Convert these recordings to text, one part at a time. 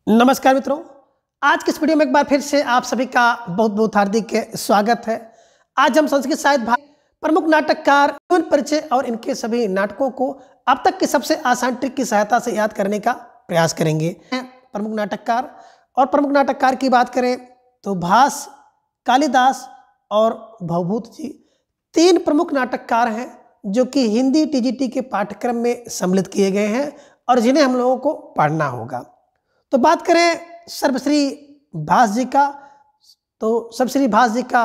नमस्कार मित्रों, आज के इस वीडियो में एक बार फिर से आप सभी का बहुत बहुत हार्दिक स्वागत है। आज हम संस्कृत साहित्य भाग प्रमुख नाटककार जीवन परिचय और इनके सभी नाटकों को अब तक के सबसे आसान ट्रिक की सहायता से याद करने का प्रयास करेंगे। प्रमुख नाटककार की बात करें तो भास, कालिदास और भवभूत जी तीन प्रमुख नाटककार हैं जो कि हिंदी टीजीटी के पाठ्यक्रम में सम्मिलित किए गए हैं और जिन्हें हम लोगों को पढ़ना होगा। तो बात करें सर्वश्री भास जी का, तो सर्वश्री भास जी का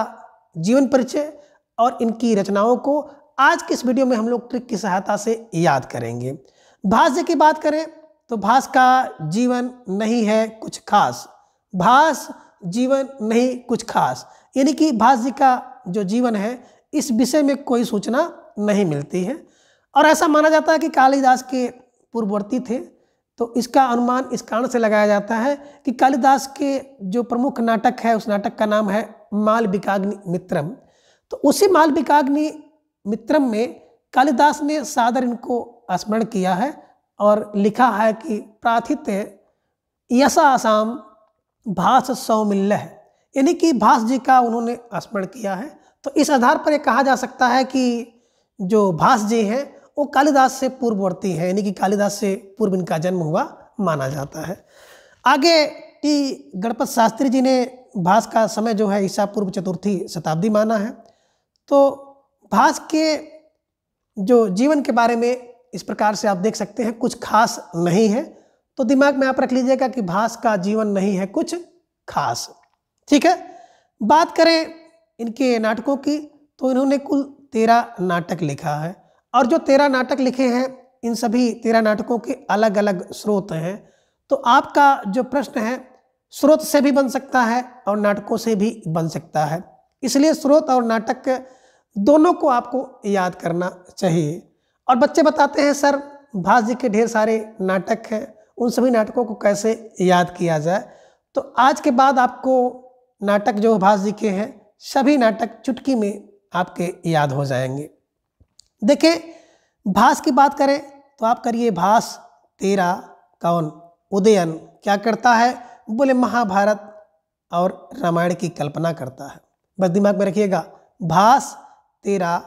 जीवन परिचय और इनकी रचनाओं को आज के इस वीडियो में हम लोग ट्रिक की सहायता से याद करेंगे। भास जी की बात करें तो भास का जीवन नहीं है कुछ खास। भास जीवन नहीं कुछ खास, यानी कि भास जी का जो जीवन है इस विषय में कोई सूचना नहीं मिलती है और ऐसा माना जाता है कि कालिदास के पूर्ववर्ती थे। तो इसका अनुमान इस कारण से लगाया जाता है कि कालिदास के जो प्रमुख नाटक है उस नाटक का नाम है मालविकाग्नि मित्रम। तो उसी मालविकाग्नि मित्रम में कालिदास ने सादर इनको स्मरण किया है और लिखा है कि प्राथित यशा आसाम भास सौमिल्य, यानी कि भास जी का उन्होंने स्मरण किया है। तो इस आधार पर यह कहा जा सकता है कि जो भास जी हैं वो कालिदास से पूर्ववर्ती है, यानी कि कालिदास से पूर्व इनका जन्म हुआ माना जाता है। आगे टी गणपत शास्त्री जी ने भास का समय जो है ईसा पूर्व चतुर्थी शताब्दी माना है। तो भास के जो जीवन के बारे में इस प्रकार से आप देख सकते हैं, कुछ खास नहीं है। तो दिमाग में आप रख लीजिएगा कि भास का जीवन नहीं है कुछ खास। ठीक है, बात करें इनके नाटकों की तो इन्होंने कुल 13 नाटक लिखा है और जो 13 नाटक लिखे हैं इन सभी 13 नाटकों के अलग अलग स्रोत हैं। तो आपका जो प्रश्न है स्रोत से भी बन सकता है और नाटकों से भी बन सकता है, इसलिए स्रोत और नाटक दोनों को आपको याद करना चाहिए। और बच्चे बताते हैं सर भास जी के ढेर सारे नाटक हैं, उन सभी नाटकों को कैसे याद किया जाए। तो आज के बाद आपको नाटक जो भास जी के हैं सभी नाटक चुटकी में आपके याद हो जाएंगे। देखिए, भास की बात करें तो आप करिए भास 13 कौन उदयन क्या करता है, बोले महाभारत और रामायण की कल्पना करता है। बस दिमाग में रखिएगा, भास 13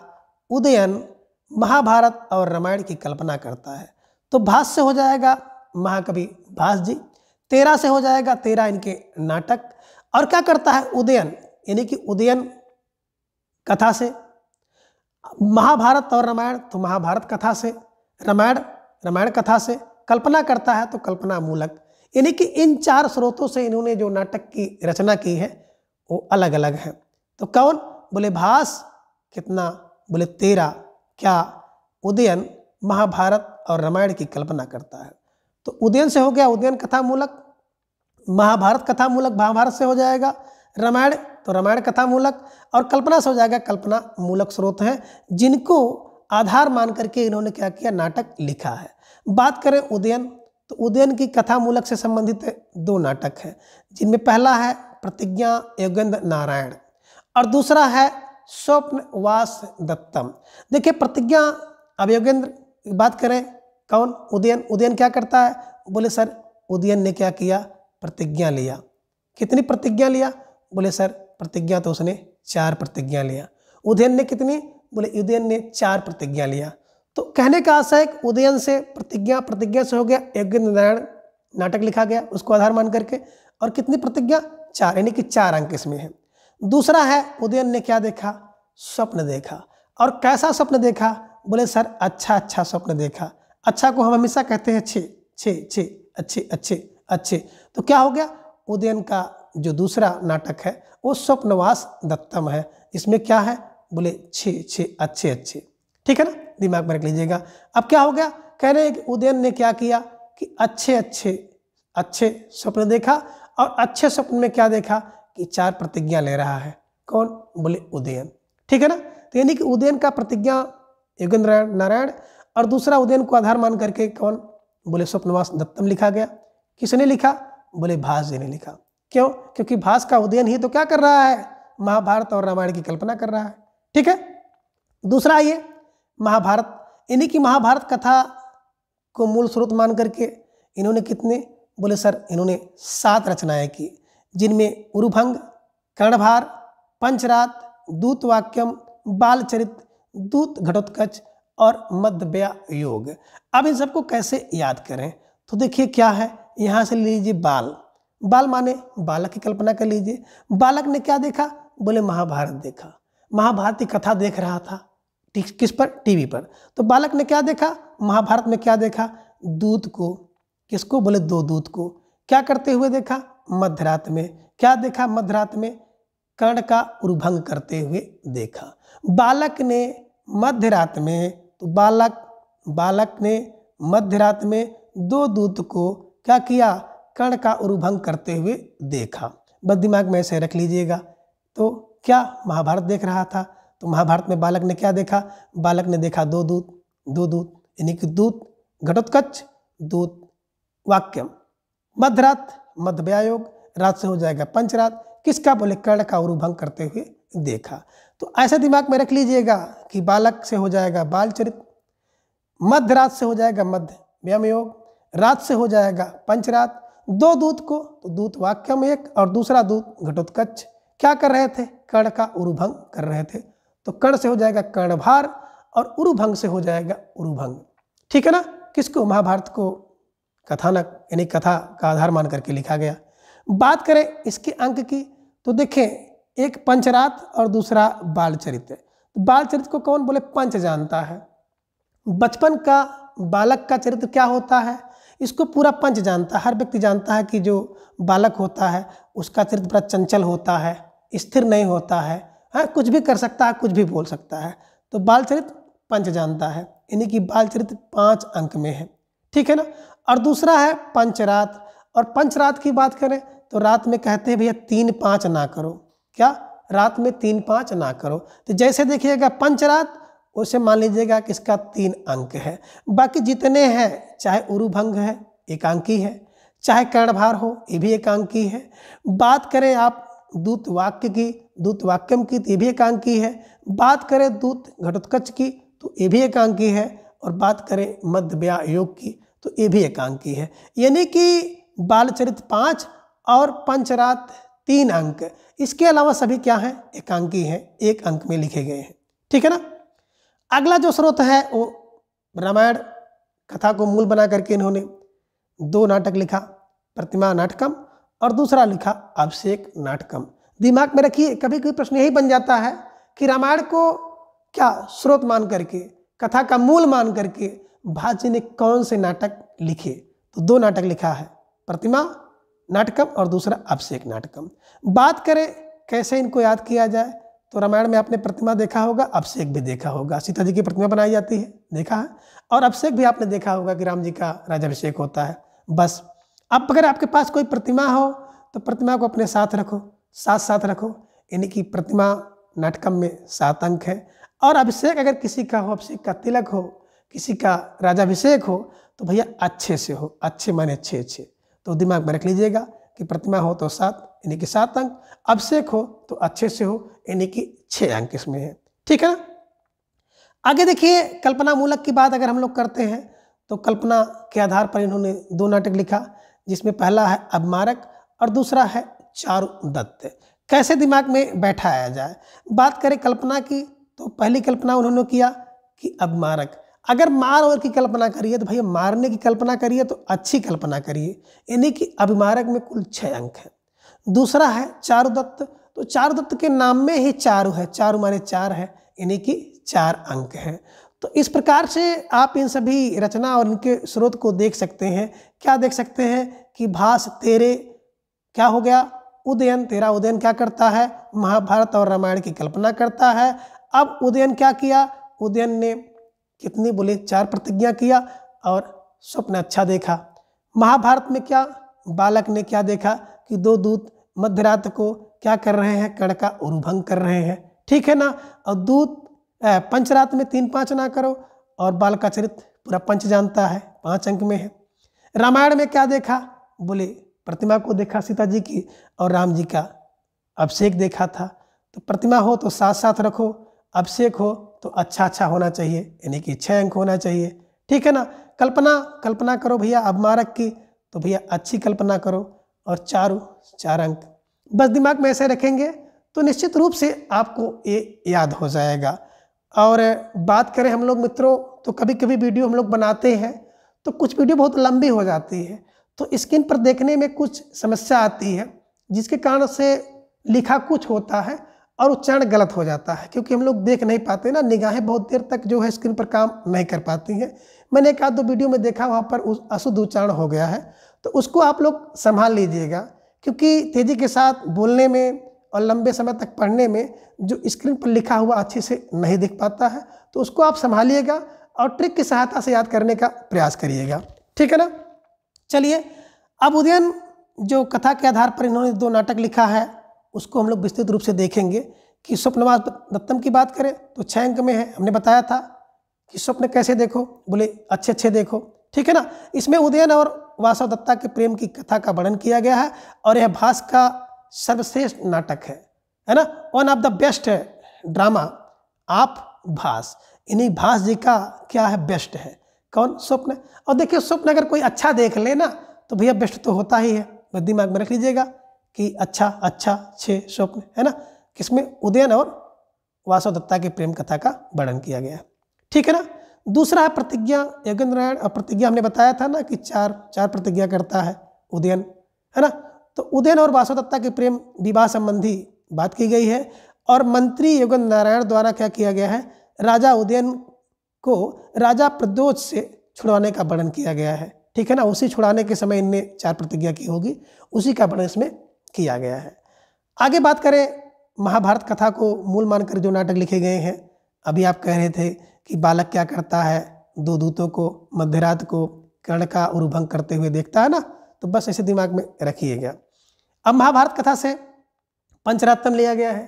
उदयन महाभारत और रामायण की कल्पना करता है। तो भास से हो जाएगा महाकवि भास जी, 13 से हो जाएगा 13 इनके नाटक, और क्या करता है उदयन, यानी कि उदयन कथा से, महाभारत और रामायण तो महाभारत कथा से, रामायण कथा से, कल्पना करता है तो कल्पना मूलक, यानी कि इन 4 स्रोतों से इन्होंने जो नाटक की रचना की है वो अलग अलग है। तो कौन, बोले भास कितना, बोले 13, क्या उदयन महाभारत और रामायण की कल्पना करता है। तो उदयन से हो गया उदयन कथा मूलक, महाभारत कथा मूलक महाभारत से हो जाएगा, रामायण तो रामायण कथा मूलक, और कल्पना से हो जाएगा कल्पना मूलक स्रोत हैं जिनको आधार मान करके इन्होंने क्या किया, नाटक लिखा है। बात करें उदयन तो उदयन की कथा मूलक से संबंधित 2 नाटक हैं, जिनमें पहला है प्रतिज्ञा योगेंद्र नारायण और दूसरा है स्वप्नवास दत्तम। देखिए प्रतिज्ञा अब योगेंद्र की बात करें, कौन उदयन क्या करता है, बोले सर उदयन ने क्या किया, प्रतिज्ञा लिया। कितनी प्रतिज्ञा लिया, बोले सर प्रतिज्ञा तो उसने 4 प्रतिज्ञा लिया। उदयन ने कितनी, बोले उदयन ने 4 प्रतिज्ञा लिया। तो कहने का आशय है कि उदयन से प्रतिज्ञा से हो गया योगेंद्र नारायण नाटक लिखा गया उसको आधार मान करके, और कितनी प्रतिज्ञा, 4, यानी कि 4 अंक इसमें है। दूसरा है उदयन ने क्या देखा, स्वप्न देखा, और कैसा स्वप्न देखा, बोले सर अच्छा स्वप्न देखा। अच्छा को हम हमेशा कहते हैं अच्छे। तो क्या हो गया, उदयन का जो दूसरा नाटक है वो स्वप्नवास दत्तम है, इसमें क्या है, बोले 6 अच्छे। ठीक है ना, दिमाग में रख लीजिएगा। अब क्या हो गया, कह रहे हैं कि उदयन ने क्या किया कि अच्छे स्वप्न देखा, और अच्छे स्वप्न में क्या देखा कि 4 प्रतिज्ञा ले रहा है। कौन, बोले उदयन। ठीक है ना, तो यानी कि उदयन का प्रतिज्ञा योगेंद्र नारायण और दूसरा उदयन को आधार मान करके कौन, बोले स्वप्नवास दत्तम लिखा गया। किसने लिखा, बोले भास जी ने लिखा। क्यों, क्योंकि भास का उदयन ही तो क्या कर रहा है, महाभारत और रामायण की कल्पना कर रहा है। ठीक है, दूसरा ये महाभारत, यानी कि महाभारत कथा को मूल स्रोत मान करके इन्होंने कितने बोले सर इन्होंने 7 रचनाएं की, जिनमें उरुभंग, कर्णभार, पंचरात, दूतवाक्यम, बालचरित, दूत घटोत्कच और मध्यव्या योग। अब इन सबको कैसे याद करें? तो देखिए क्या है, यहाँ से लीजिए बाल, बाल माने बालक की कल्पना कर लीजिए। बालक ने क्या देखा? बोले महाभारत देखा, महाभारत की कथा देख रहा था, किस पर? टीवी पर। तो बालक ने क्या देखा? महाभारत में क्या देखा? दूत को। किसको? बोले 2 दूत को। क्या करते हुए देखा? मध्यरात में। क्या देखा मध्यरात में? कर्ण का उरुभंग करते हुए देखा। बालक ने मध्यरात में, तो बालक ने मध्यरात में 2 दूत को क्या किया? कर्ण का उरुभंग करते हुए देखा। बस दिमाग में ऐसे रख लीजिएगा। तो क्या महाभारत देख रहा था, तो महाभारत में बालक ने क्या देखा? बालक ने देखा 2 दूत यानी कि दूत घटोत्कच, दूत वाक्यम। मध्यरात, मध्यव्या योग, रात से हो जाएगा पंचरात। किसका? बोले कर्ण का उरुभंग करते हुए देखा। तो ऐसा दिमाग में रख लीजिएगा कि बालक से हो जाएगा बालचरित, मध्यरात से हो जाएगा मध्यव्या योग, रात से हो जाएगा पंचरात। 2 दूत को, तो दूत वाक्यम एक और दूसरा दूत घटोत्कच क्या कर रहे थे? कर्ण का उरुभंग कर रहे थे। तो कर्ण से हो जाएगा कर्णभार और उरुभंग से हो जाएगा उरुभंग। ठीक है ना? किसको? महाभारत को कथानक यानी कथा का आधार मान करके लिखा गया। बात करें इसके अंक की, तो देखें एक पंचरात और दूसरा बालचरित है। बालचरित को कौन? बोले पंच जानता है। बचपन का बालक का चरित्र क्या होता है, इसको पूरा पंच जानता है। हर व्यक्ति जानता है कि जो बालक होता है उसका चरित्र बड़ा चंचल होता है, स्थिर नहीं होता है, कुछ भी कर सकता है, कुछ भी बोल सकता है। तो बालचरित्र पंच जानता है, यानी कि बालचरित्र 5 अंक में है। ठीक है ना? और दूसरा है पंचरात। और पंचरात की बात करें तो रात में कहते हैं भैया 3-5 ना करो। क्या? रात में 3-5 ना करो। तो जैसे देखिएगा पंचरात, उसे मान लीजिएगा कि इसका 3 अंक है। बाकी जितने हैं, चाहे उरुभंग है एकांकी है, चाहे कर्णभार हो ये भी एकांकी है। बात करें आप दूत वाक्य की, दूत वाक्यम की, तो ये भी एकांकी है। बात करें दूत घटोत्कच की तो ये भी एकांकी है। और बात करें मध्यव्या योग की तो ये भी एकांकी है। यानी कि बालचरित 5 और पंचरात 3 अंक। इसके अलावा सभी क्या हैं? एकांकी हैं, 1 अंक में लिखे गए हैं। ठीक है ना? अगला जो स्रोत है वो रामायण कथा को मूल बना करके इन्होंने 2 नाटक लिखा, प्रतिमा नाटकम और दूसरा लिखा अभिषेक नाटकम। दिमाग में रखिए, कभी कभी प्रश्न यही बन जाता है कि रामायण को क्या स्रोत मान करके, कथा का मूल मान करके भाजी ने कौन से नाटक लिखे? तो 2 नाटक लिखा है, प्रतिमा नाटकम और दूसरा अभिषेक नाटकम। बात करें कैसे इनको याद किया जाए, तो रामायण में आपने प्रतिमा देखा होगा, अभिषेक भी देखा होगा। सीता जी की प्रतिमा बनाई जाती है, देखा है। और अभिषेक भी आपने देखा होगा कि राम जी का राज्याभिषेक होता है। बस अब अगर आपके पास कोई प्रतिमा हो तो प्रतिमा को अपने साथ रखो, साथ रखो, यानी कि प्रतिमा नाटकम में 7 अंक है। और अभिषेक अगर किसी का हो, अभिषेक का तिलक हो, किसी का राज्याभिषेक हो, तो भैया अच्छे से हो, अच्छे माने अच्छे। तो दिमाग में रख लीजिएगा कि प्रतिमा हो तो 7 यानी कि 7 अंक, अभिषेक हो तो अच्छे से हो यानी कि 6 अंक इसमें है। ठीक है ना? आगे देखिए कल्पना मूलक की बात अगर हम लोग करते हैं तो कल्पना के आधार पर इन्होंने 2 नाटक लिखा, जिसमें पहला है अभिमारक और दूसरा है चारुदत्त। कैसे दिमाग में बैठाया जाए? बात करें कल्पना की तो पहली कल्पना उन्होंने किया कि अभिमारक। अगर मार और की कल्पना करिए तो भैया मारने की कल्पना करिए तो अच्छी कल्पना करिए, यानी कि अभिमारक में कुल 6 अंक है। दूसरा है चारुदत्त, तो चारुदत्त के नाम में ही चारु है, चारु माने 4 है, यानी कि 4 अंक है। तो इस प्रकार से आप इन सभी रचना और इनके स्रोत को देख सकते हैं। क्या देख सकते हैं कि भास तेरे क्या हो गया? उदयन। तेरा उदयन क्या करता है? महाभारत और रामायण की कल्पना करता है। अब उदयन क्या किया? उदयन ने कितनी बोले 4 प्रतिज्ञा किया और स्वप्न अच्छा देखा। महाभारत में क्या बालक ने क्या देखा कि 2 दूत मध्यरात को क्या कर रहे हैं? कर्ण का उरुभंग कर रहे हैं। ठीक है ना? और दूत पंचरात में 3-5 ना करो। और बाल का चरित्र पूरा पंच जानता है, 5 अंक में है। रामायण में क्या देखा? बोले प्रतिमा को देखा सीता जी की, और राम जी का अभिषेक देखा था। तो प्रतिमा हो तो 7-7 रखो, अभिषेक हो तो अच्छा होना चाहिए, यानी कि 6 अंक होना चाहिए। ठीक है ना? कल्पना करो भैया अभिमारक की, तो भैया अच्छी कल्पना करो और चारों 4 अंक बस दिमाग में ऐसे रखेंगे तो निश्चित रूप से आपको ये याद हो जाएगा। और बात करें हम लोग मित्रों, तो कभी कभी वीडियो हम लोग बनाते हैं तो कुछ वीडियो बहुत लंबी हो जाती है, तो स्क्रीन पर देखने में कुछ समस्या आती है, जिसके कारण से लिखा कुछ होता है और उच्चारण गलत हो जाता है, क्योंकि हम लोग देख नहीं पाते ना, निगाहें बहुत देर तक जो है स्क्रीन पर काम नहीं कर पाती हैं। मैंने एक आध 2 वीडियो में देखा, वहाँ पर अशुद्ध उच्चारण हो गया है, तो उसको आप लोग संभाल लीजिएगा, क्योंकि तेज़ी के साथ बोलने में और लंबे समय तक पढ़ने में जो स्क्रीन पर लिखा हुआ अच्छे से नहीं दिख पाता है, तो उसको आप संभालिएगा और ट्रिक की सहायता से याद करने का प्रयास करिएगा, ठीक है ना। चलिए, अब उदयन जो कथा के आधार पर इन्होंने 2 नाटक लिखा है उसको हम लोग विस्तृत रूप से देखेंगे। कि स्वप्नवास दत्तम की बात करें तो 6 अंक में है। हमने बताया था कि स्वप्न कैसे देखो, बोले अच्छे अच्छे देखो, ठीक है ना। इसमें उदयन और वासव दत्ता के प्रेम की कथा का वर्णन किया गया है और यह भास का सर्वश्रेष्ठ नाटक है ना। One of the best drama आप भास, इन्हीं भास जी का क्या है, बेस्ट है। कौन? स्वप्न। और देखिए, स्वप्न अगर कोई अच्छा देख ले ना तो भैया बेस्ट तो होता ही है, बस दिमाग में रख लीजिएगा कि अच्छा अच्छा 6 स्वप्न है ना, किसमें उदयन और वासव दत्ता के प्रेम कथा का वर्णन किया गया है, ठीक है ना। दूसरा है प्रतिज्ञा, योगेंद्र नारायण। और प्रतिज्ञा हमने बताया था ना कि 4 प्रतिज्ञा करता है उदयन, है ना। तो उदयन और वासव दत्ता के प्रेम विवाह संबंधी बात की गई है और मंत्री योगेंद्र नारायण द्वारा क्या किया गया है, राजा उदयन को राजा प्रद्योत से छुड़वाने का वर्णन किया गया है, ठीक है ना। उसी छुड़ाने के समय इनने 4 प्रतिज्ञा की होगी, उसी का वर्णन इसमें किया गया है। आगे बात करें, महाभारत कथा को मूल मानकर जो नाटक लिखे गए हैं, अभी आप कह रहे थे कि बालक क्या करता है, 2 दूतों को मध्यरात को कर्ण का उरुभंग करते हुए देखता है ना, तो बस ऐसे दिमाग में रखिएगा। अब महाभारत कथा से पंचरात्रम लिया गया है।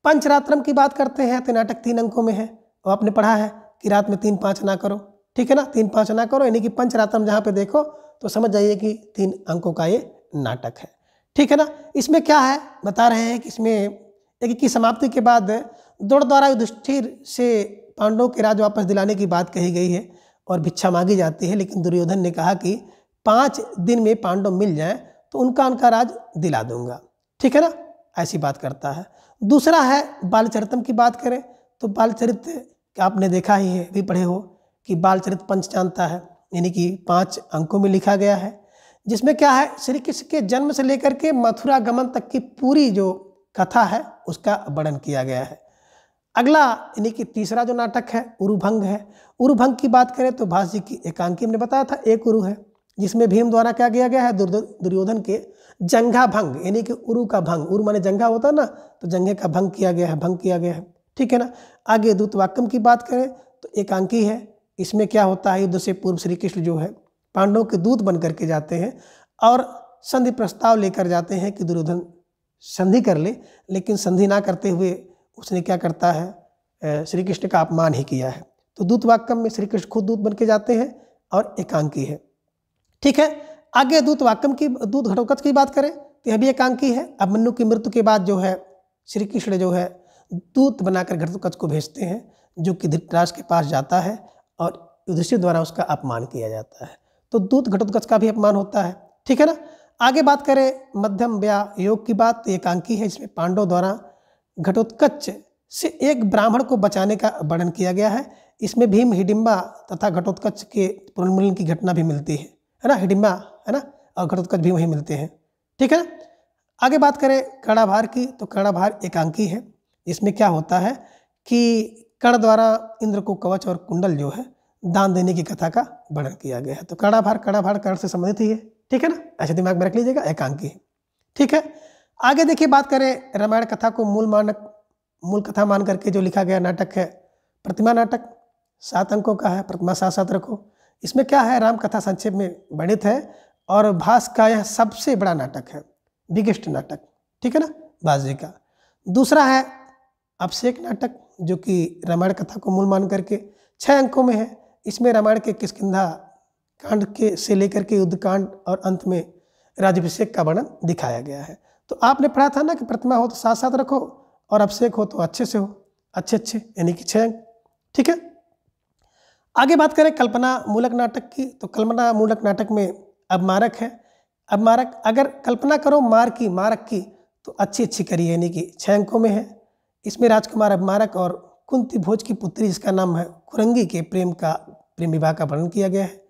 पंचरात्रम की बात करते हैं तो नाटक 3 अंकों में है और आपने पढ़ा है कि रात में 3-5 ना करो, ठीक है ना, 3-5 ना करो, यानी कि पंचरात्रम जहाँ पे देखो तो समझ जाइए कि 3 अंकों का ये नाटक है, ठीक है ना। इसमें क्या है बता रहे हैं कि इसमें एक की समाप्ति के बाद द्रोण द्वारा युधिष्ठिर से पांडवों के राज वापस दिलाने की बात कही गई है और भिक्षा मांगी जाती है, लेकिन दुर्योधन ने कहा कि 5 दिन में पांडव मिल जाए तो उनका राज दिला दूंगा, ठीक है ना, ऐसी बात करता है। दूसरा है बालचरितम की बात करें तो बालचरित आपने देखा ही है, भी पढ़े हो कि बालचरित पंचचांता है, यानी कि 5 अंकों में लिखा गया है, जिसमें क्या है, श्री कृष्ण के जन्म से लेकर के मथुरा गमन तक की पूरी जो कथा है उसका वर्णन किया गया है। अगला यानी कि तीसरा जो नाटक है उरुभंग है। उरुभंग की बात करें तो भास जी की एकांकी हमने बताया था, एक उरु है, जिसमें भीम द्वारा क्या किया गया है, दुर्योधन के जंघा भंग, यानी कि उरु का भंग, उरु माने जंघा होता है ना, तो जंघे का भंग किया गया है, भंग किया गया है, ठीक है ना। आगे दूतवाक्यम की बात करें तो एकांकी है। इसमें क्या होता है, युद्ध से पूर्व श्री कृष्ण जो है पांडवों के दूत बन करके जाते हैं और संधि प्रस्ताव लेकर जाते हैं कि दुर्योधन संधि कर ले, लेकिन संधि ना करते हुए उसने क्या करता है, श्री कृष्ण का अपमान ही किया है। तो दूतवाक्यम में श्री कृष्ण खुद दूत बन के जाते हैं और एकांकी है, ठीक है। आगे दूतवाक्यम की, दूत घटोत्कच की बात करें तो यह भी एकांकी है। अभिमन्यु की मृत्यु के बाद जो है श्री कृष्ण जो है दूत बनाकर घटोत्कच को भेजते हैं, जो कि धृतराष्ट्र के पास जाता है और युधिष्ठिर द्वारा उसका अपमान किया जाता है। तो दूत घटोत्कच का भी अपमान होता है, ठीक है ना। आगे बात करें मध्यम व्या योग की बात तो एकांकी है, इसमें पांडव द्वारा घटोत्कच से एक ब्राह्मण को बचाने का वर्णन किया गया है। इसमें भीम, हिडिंबा तथा घटोत्कच के पुनर्मिलन की घटना भी मिलती है ना, हिडिंबा है ना और घटोत्कच भी वहीं मिलते हैं, ठीक है ना। आगे बात करें कर्णाभार की तो कर्णाभार एकांकी है। इसमें क्या होता है कि कर्ण द्वारा इंद्र को कवच और कुंडल जो है दान देने की कथा का वर्णन किया गया है। तो कर्णाभार कर्ण से संबंधित ही है, ठीक है ना, ऐसे दिमाग में रख लीजिएगा, एकांकी है, ठीक है। आगे देखिए, बात करें रामायण कथा को मूल कथा मान करके जो लिखा गया नाटक है प्रतिमा नाटक, 7 अंकों का है, प्रतिमा 7-7 रखो। इसमें क्या है, राम कथा संक्षेप में वर्णित है और भास का यह सबसे बड़ा नाटक है, बिगेस्ट नाटक, ठीक है ना, भास जी का। दूसरा है अभिषेक नाटक, जो कि रामायण कथा को मूल मान करके 6 अंकों में है। इसमें रामायण के किष्किंधा कांड के से लेकर के युद्ध कांड और अंत में राज्याभिषेक का वर्णन दिखाया गया है। तो आपने पढ़ा था ना कि प्रतिमा हो तो 7-7 रखो और अभिषेक हो तो अच्छे से हो, अच्छे यानी कि 6 अंक, ठीक है। आगे बात करें कल्पना मूलक नाटक की तो कल्पना मूलक नाटक में अबमारक है। अबमारक अगर कल्पना करो मारक की तो अच्छी करी, यानी कि 6 अंकों में है। इसमें राजकुमार अबमारक और कुंती भोज की पुत्री जिसका नाम है खुरंगी के प्रेम विवाह का वर्णन किया गया है।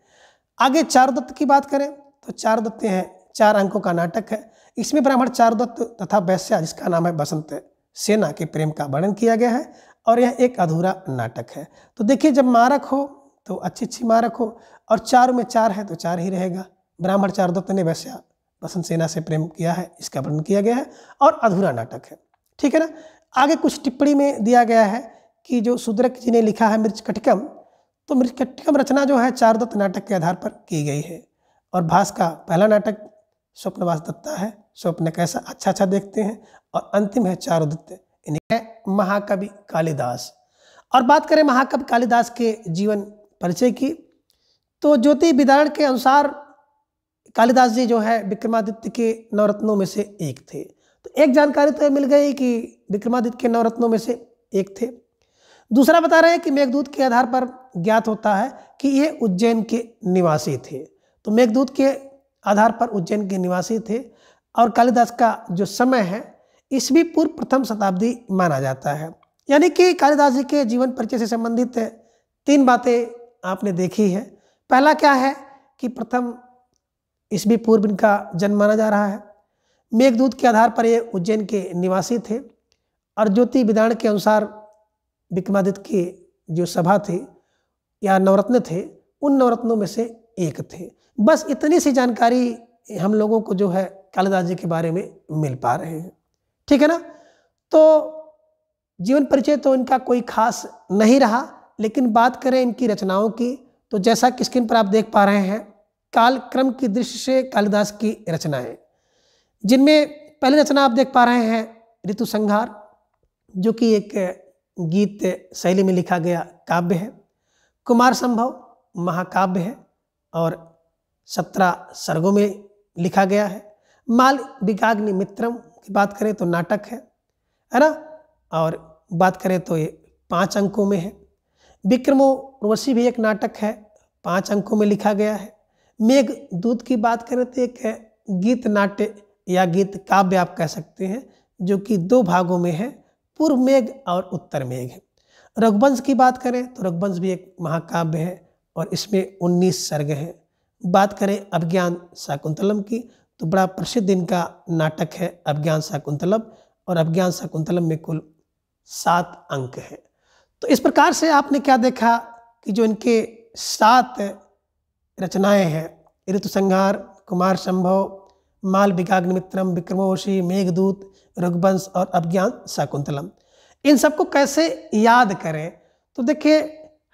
आगे चारुदत्त की बात करें तो चारुदत्त है 4 अंकों का नाटक है। इसमें ब्राह्मण चारुदत्त तथा वैश्या जिसका नाम है बसंत सेना के प्रेम का वर्णन किया गया है और यह एक अधूरा नाटक है। तो देखिए, जब मारक हो तो अच्छी मारक हो और 4 में 4 है तो 4 ही रहेगा। ब्राह्मण चारुदत्त ने वैश्या बसंत सेना से प्रेम किया है, इसका वर्णन किया गया है और अधूरा नाटक है। ठीक है ना। आगे कुछ टिप्पणी में दिया गया है कि जो शूद्रक जी ने लिखा है मृच्छकटिकम, तो मृच्छकटिकम रचना जो है चारुदत्त नाटक के आधार पर की गई है। और भास का पहला नाटक स्वप्नवास दत्ता है, स्वप्न कैसा अच्छा देखते हैं। और अंतिम है चारुदत्त, इन्हें महाकवि कालिदास। और बात करें महाकवि कालिदास के जीवन परिचय की, तो ज्योति विदारण के अनुसार कालिदास जी जो है विक्रमादित्य के नवरत्नों में से एक थे। तो एक जानकारी तो मिल गई कि विक्रमादित्य के नवरत्नों में से एक थे। दूसरा बता रहे हैं कि मेघदूत के आधार पर ज्ञात होता है कि ये उज्जैन के निवासी थे। तो मेघदूत के आधार पर उज्जैन के निवासी थे। और कालिदास का जो समय है ईस्वी पूर्व प्रथम शताब्दी माना जाता है। यानी कि कालिदास जी के जीवन परिचय से संबंधित 3 बातें आपने देखी है। पहला क्या है कि प्रथम ईस्वी पूर्व इनका जन्म माना जा रहा है। मेघदूत के आधार पर ये उज्जैन के निवासी थे। और ज्योति विदारण के अनुसार विक्रमादित्य की जो सभा थी या नवरत्न थे, उन नवरत्नों में से एक थे। बस इतनी सी जानकारी हम लोगों को जो है कालिदास जी के बारे में मिल पा रहे हैं। ठीक है ना। तो जीवन परिचय तो इनका कोई खास नहीं रहा, लेकिन बात करें इनकी रचनाओं की तो जैसा कि स्क्रीन पर आप देख पा रहे हैं, कालक्रम की दृष्टि से कालिदास की रचनाएं, जिनमें पहली रचना आप देख पा रहे हैं ऋतु संहार, जो कि एक गीत शैली में लिखा गया काव्य है। कुमार संभव महाकाव्य है और 17 सर्गों में लिखा गया है। मालविकाग्नि मित्रम की बात करें तो नाटक है ना। और बात करें तो ये 5 अंकों में है। विक्रमोर्वशी भी एक नाटक है, 5 अंकों में लिखा गया है। मेघदूत की बात करें तो एक गीत नाट्य या गीत काव्य आप कह सकते हैं, जो कि 2 भागों में है, पूर्व मेघ और उत्तर मेघ। रघुवंश की बात करें तो रघुवंश भी एक महाकाव्य है और इसमें 19 सर्ग हैं। बात करें अभिज्ञान शाकुंतलम की तो बड़ा प्रसिद्ध इनका नाटक है अभिज्ञान शाकुंतलम, और अभिज्ञान शाकुंतलम में कुल 7 अंक हैं। तो इस प्रकार से आपने क्या देखा कि जो इनके 7 रचनाएं हैं, ऋतु संहार, कुमार संभव, मालविकाग्निमित्रम, विक्रमोर्वशी, मेघदूत, रघुवंश और अभिज्ञान शाकुंतलम, इन सबको कैसे याद करें। तो देखिए,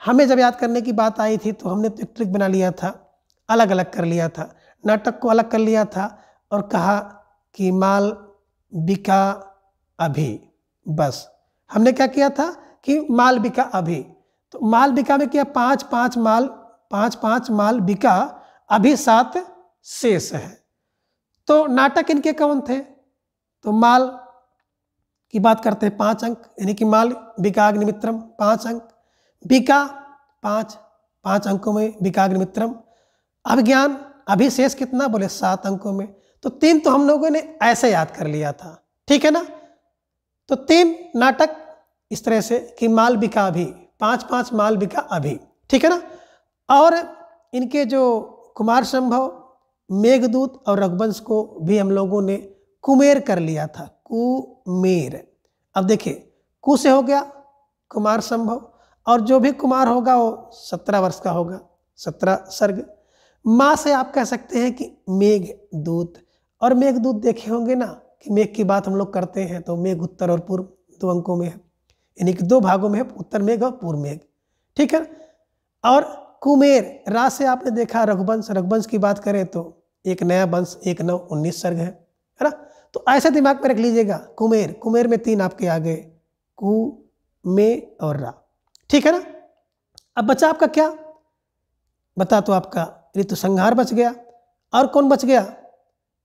हमें जब याद करने की बात आई थी तो हमने तो एक ट्रिक बना लिया था, अलग अलग कर लिया था, नाटक को अलग कर लिया था और कहा कि मालविका अभी। बस हमने क्या किया था कि मालविका अभी, तो मालविका में किया 5 मालविका, अभी 7 शेष है। तो नाटक इनके कौन थे, तो माल की बात करते हैं 5 अंक, यानी कि मालविकाग्निमित्रम 5 अंक, विका 5 अंकों में विकाग्निमित्रम, अभिज्ञान अभिशेष कितना बोले 7 अंकों में। तो 3 तो हम लोगों ने ऐसे याद कर लिया था। ठीक है ना। तो 3 नाटक इस तरह से कि मालविका अभी, 5 मालविका अभी। ठीक है ना। और इनके जो कुमार संभव, मेघदूत और रघुवंश को भी हम लोगों ने कुमेर कर लिया था, कुमेर। अब देखिए, कु से हो गया कुमार संभव, और जो भी कुमार होगा वो 17 वर्ष का होगा, 17 सर्ग। माँ से आप कह सकते हैं कि मेघदूत, और मेघदूत देखे होंगे ना कि मेघ की बात हम लोग करते हैं तो मेघ उत्तर और पूर्व 2 अंकों में है, यानी कि 2 भागों में है, उत्तर मेघ और पूर्व मेघ। ठीक है। और कुमेर, रा से आपने देखा रघुवंश, रघुवंश की बात करें तो एक नया वंश, 1 9 19 सर्ग है ना। तो ऐसे दिमाग में रख लीजिएगा, कुमेर, कुमेर में 3 आपके आ गए, कु, में और रा। ठीक है ना। अब बचा आपका क्या, बता तो आपका ऋतु संहार बच गया। और कौन बच गया,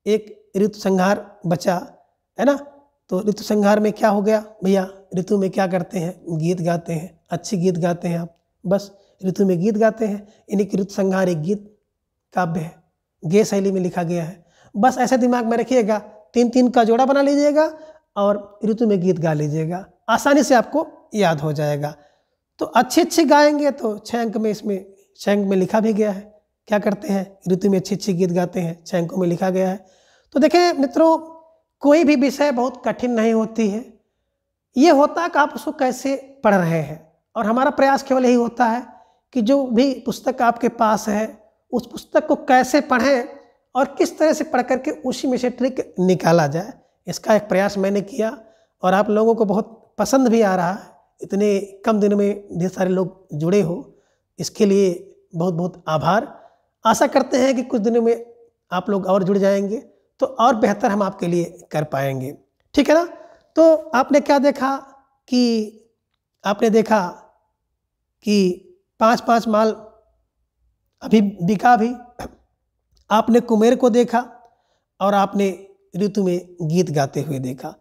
एक ऋतु संहार बचा है ना। तो ऋतु संहार में क्या हो गया भैया, ऋतु में क्या करते हैं, गीत गाते हैं, अच्छे गीत गाते हैं आप, बस ऋतु में गीत गाते हैं, यानी कि ऋतु संहार एक गीत काव्य है। गेय शैली में लिखा गया है। बस ऐसे दिमाग में रखिएगा, 3-3 का जोड़ा बना लीजिएगा और ऋतु में गीत गा लीजिएगा, आसानी से आपको याद हो जाएगा। तो अच्छे गाएंगे तो 6 अंक में, इसमें 6 अंक में लिखा भी गया है। क्या करते हैं, ऋतु में अच्छे गीत गाते हैं, 6 अंकों में लिखा गया है। तो देखें मित्रों, कोई भी विषय बहुत कठिन नहीं होती है, ये होता है कि आप उसको कैसे पढ़ रहे हैं। और हमारा प्रयास केवल यही होता है कि जो भी पुस्तक आपके पास है उस पुस्तक को कैसे पढ़ें और किस तरह से पढ़ करके उसी में से ट्रिक निकाला जाए। इसका एक प्रयास मैंने किया और आप लोगों को बहुत पसंद भी आ रहा है। इतने कम दिन में ढेर सारे लोग जुड़े हो, इसके लिए बहुत बहुत आभार। आशा करते हैं कि कुछ दिनों में आप लोग और जुड़ जाएंगे तो और बेहतर हम आपके लिए कर पाएंगे, ठीक है ना। तो आपने क्या देखा कि 5-5 माल अभी बिका भी, आपने कुमेर को देखा और आपने ऋतु में गीत गाते हुए देखा।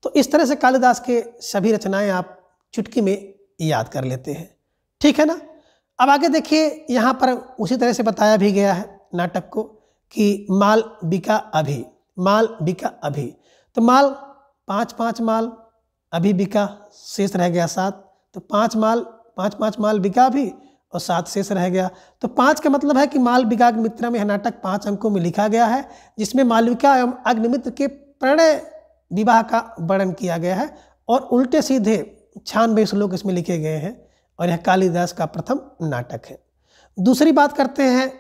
तो इस तरह से कालिदास के सभी रचनाएं आप चुटकी में याद कर लेते हैं, ठीक है ना। अब आगे देखिए, यहाँ पर उसी तरह से बताया भी गया है नाटक को कि माल बिका अभी, माल बिका अभी। तो माल 5-5 माल अभी बिका, शेष रह गया 7। तो 5 माल बिका अभी और 7 शेष रह गया। तो 5 का मतलब है कि माल बिका अग्निमित्र में यह नाटक 5 अंकों में लिखा गया है, जिसमें मालविका एवं अग्निमित्र के प्रणय विवाह का वर्णन किया गया है और उल्टे सीधे 96 श्लोक इसमें लिखे गए हैं और यह कालिदास का प्रथम नाटक है। दूसरी बात करते हैं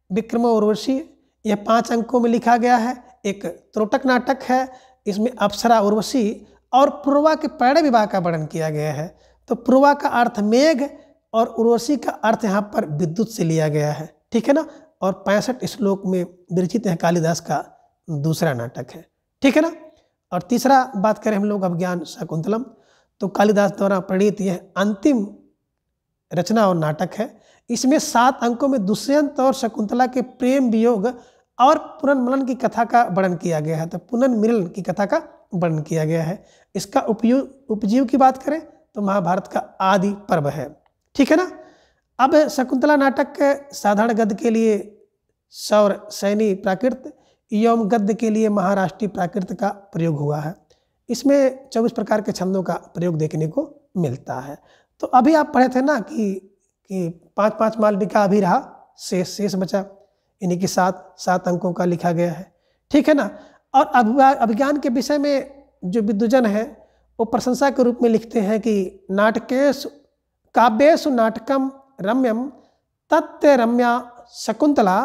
विक्रम उर्वशी, यह 5 अंकों में लिखा गया है, एक त्रोटक नाटक है। इसमें अप्सरा, उर्वशी और पूर्वा के प्रणय विवाह का वर्णन किया गया है। तो पूर्वा का अर्थ मेघ और उर्वशी का अर्थ यहाँ पर विद्युत से लिया गया है, ठीक है ना। और 65 श्लोक में विरचित है, कालिदास का दूसरा नाटक है, ठीक है ना। और तीसरा बात करें हम लोग अभिज्ञान शाकुंतलम, तो कालिदास द्वारा प्रणीत यह अंतिम रचना और नाटक है। इसमें 7 अंकों में दुष्यंत और शकुंतला के प्रेम वियोग और पुनर्मिलन की कथा का वर्णन किया गया है। तो पुनर्मिलन की कथा का वर्णन किया गया है। इसका उपजीव की बात करें तो महाभारत का आदि पर्व है, ठीक है ना। अब शकुंतला नाटक साधारण गद्य के लिए सौर सैनी प्राकृत एवं गद्य के लिए महाराष्ट्रीय प्राकृत का प्रयोग हुआ है। इसमें 24 प्रकार के छंदों का प्रयोग देखने को मिलता है। तो अभी आप पढ़े थे ना कि 5-5 माल बिका अभी रहा, शेष बचा, इन्हीं के 7 अंकों का लिखा गया है, ठीक है ना। और अभिज्ञान के विषय में जो विद्वजन है वो प्रशंसा के रूप में लिखते हैं कि नाटकेषु काव्येषु नाटकम रम्यम तत्ते रम्या शकुंतला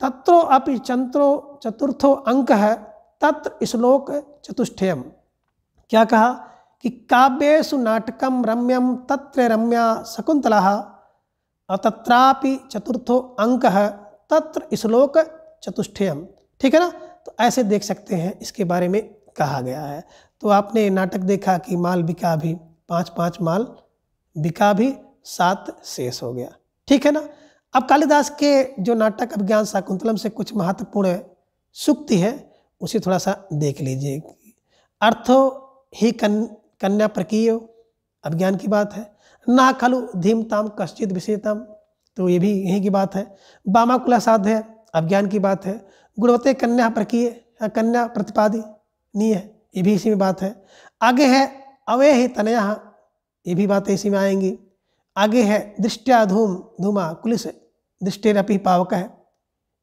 तत्रो अपि चतुर्थो अंक है तत्र श्लोक चतुष्टयम। क्या कहा कि काव्येषु नाटकम रम्यम तत्र रम्या शकुंतला और तत्रापि चतुर्थो अंक है तत्र श्लोक चतुष्टयम, ठीक है ना। तो ऐसे देख सकते हैं, इसके बारे में कहा गया है। तो आपने नाटक देखा कि माल बिका भी, 5-5 माल बिका भी, 7 शेष हो गया, ठीक है ना। अब कालिदास के जो नाटक अभिज्ञान शाकुंतलम से कुछ महत्वपूर्ण सूक्ति है उसे थोड़ा सा देख लीजिए। अर्थो ही कन्या प्रकीयो, अभिज्ञान की बात है। ना खलु धीमताम कश्चित विषेतम, तो ये भी यही की बात है। वामाकुला साध्य, अभिज्ञान की बात है। गुणवते कन्या प्रकीय, कन्या प्रतिपादनीय, ये भी इसी में बात है। आगे है अवे ही तनया, ये भी बातें इसी में आएंगी। आगे है दृष्टिया धूमा कुलिस दृष्टिरपि पावक है,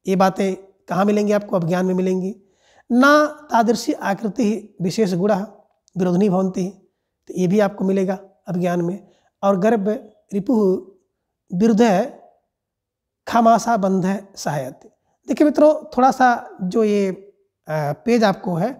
ये बातें कहाँ मिलेंगी आपको, अभिज्ञान में मिलेंगी। ना तादृशी आकृति विशेष गुण विरोधनी भवंती, तो ये भी आपको मिलेगा अभिज्ञान में। और गर्भ रिपु विरुद्ध खामासा बंध सहायत। देखिए मित्रों, थोड़ा सा जो ये पेज आपको है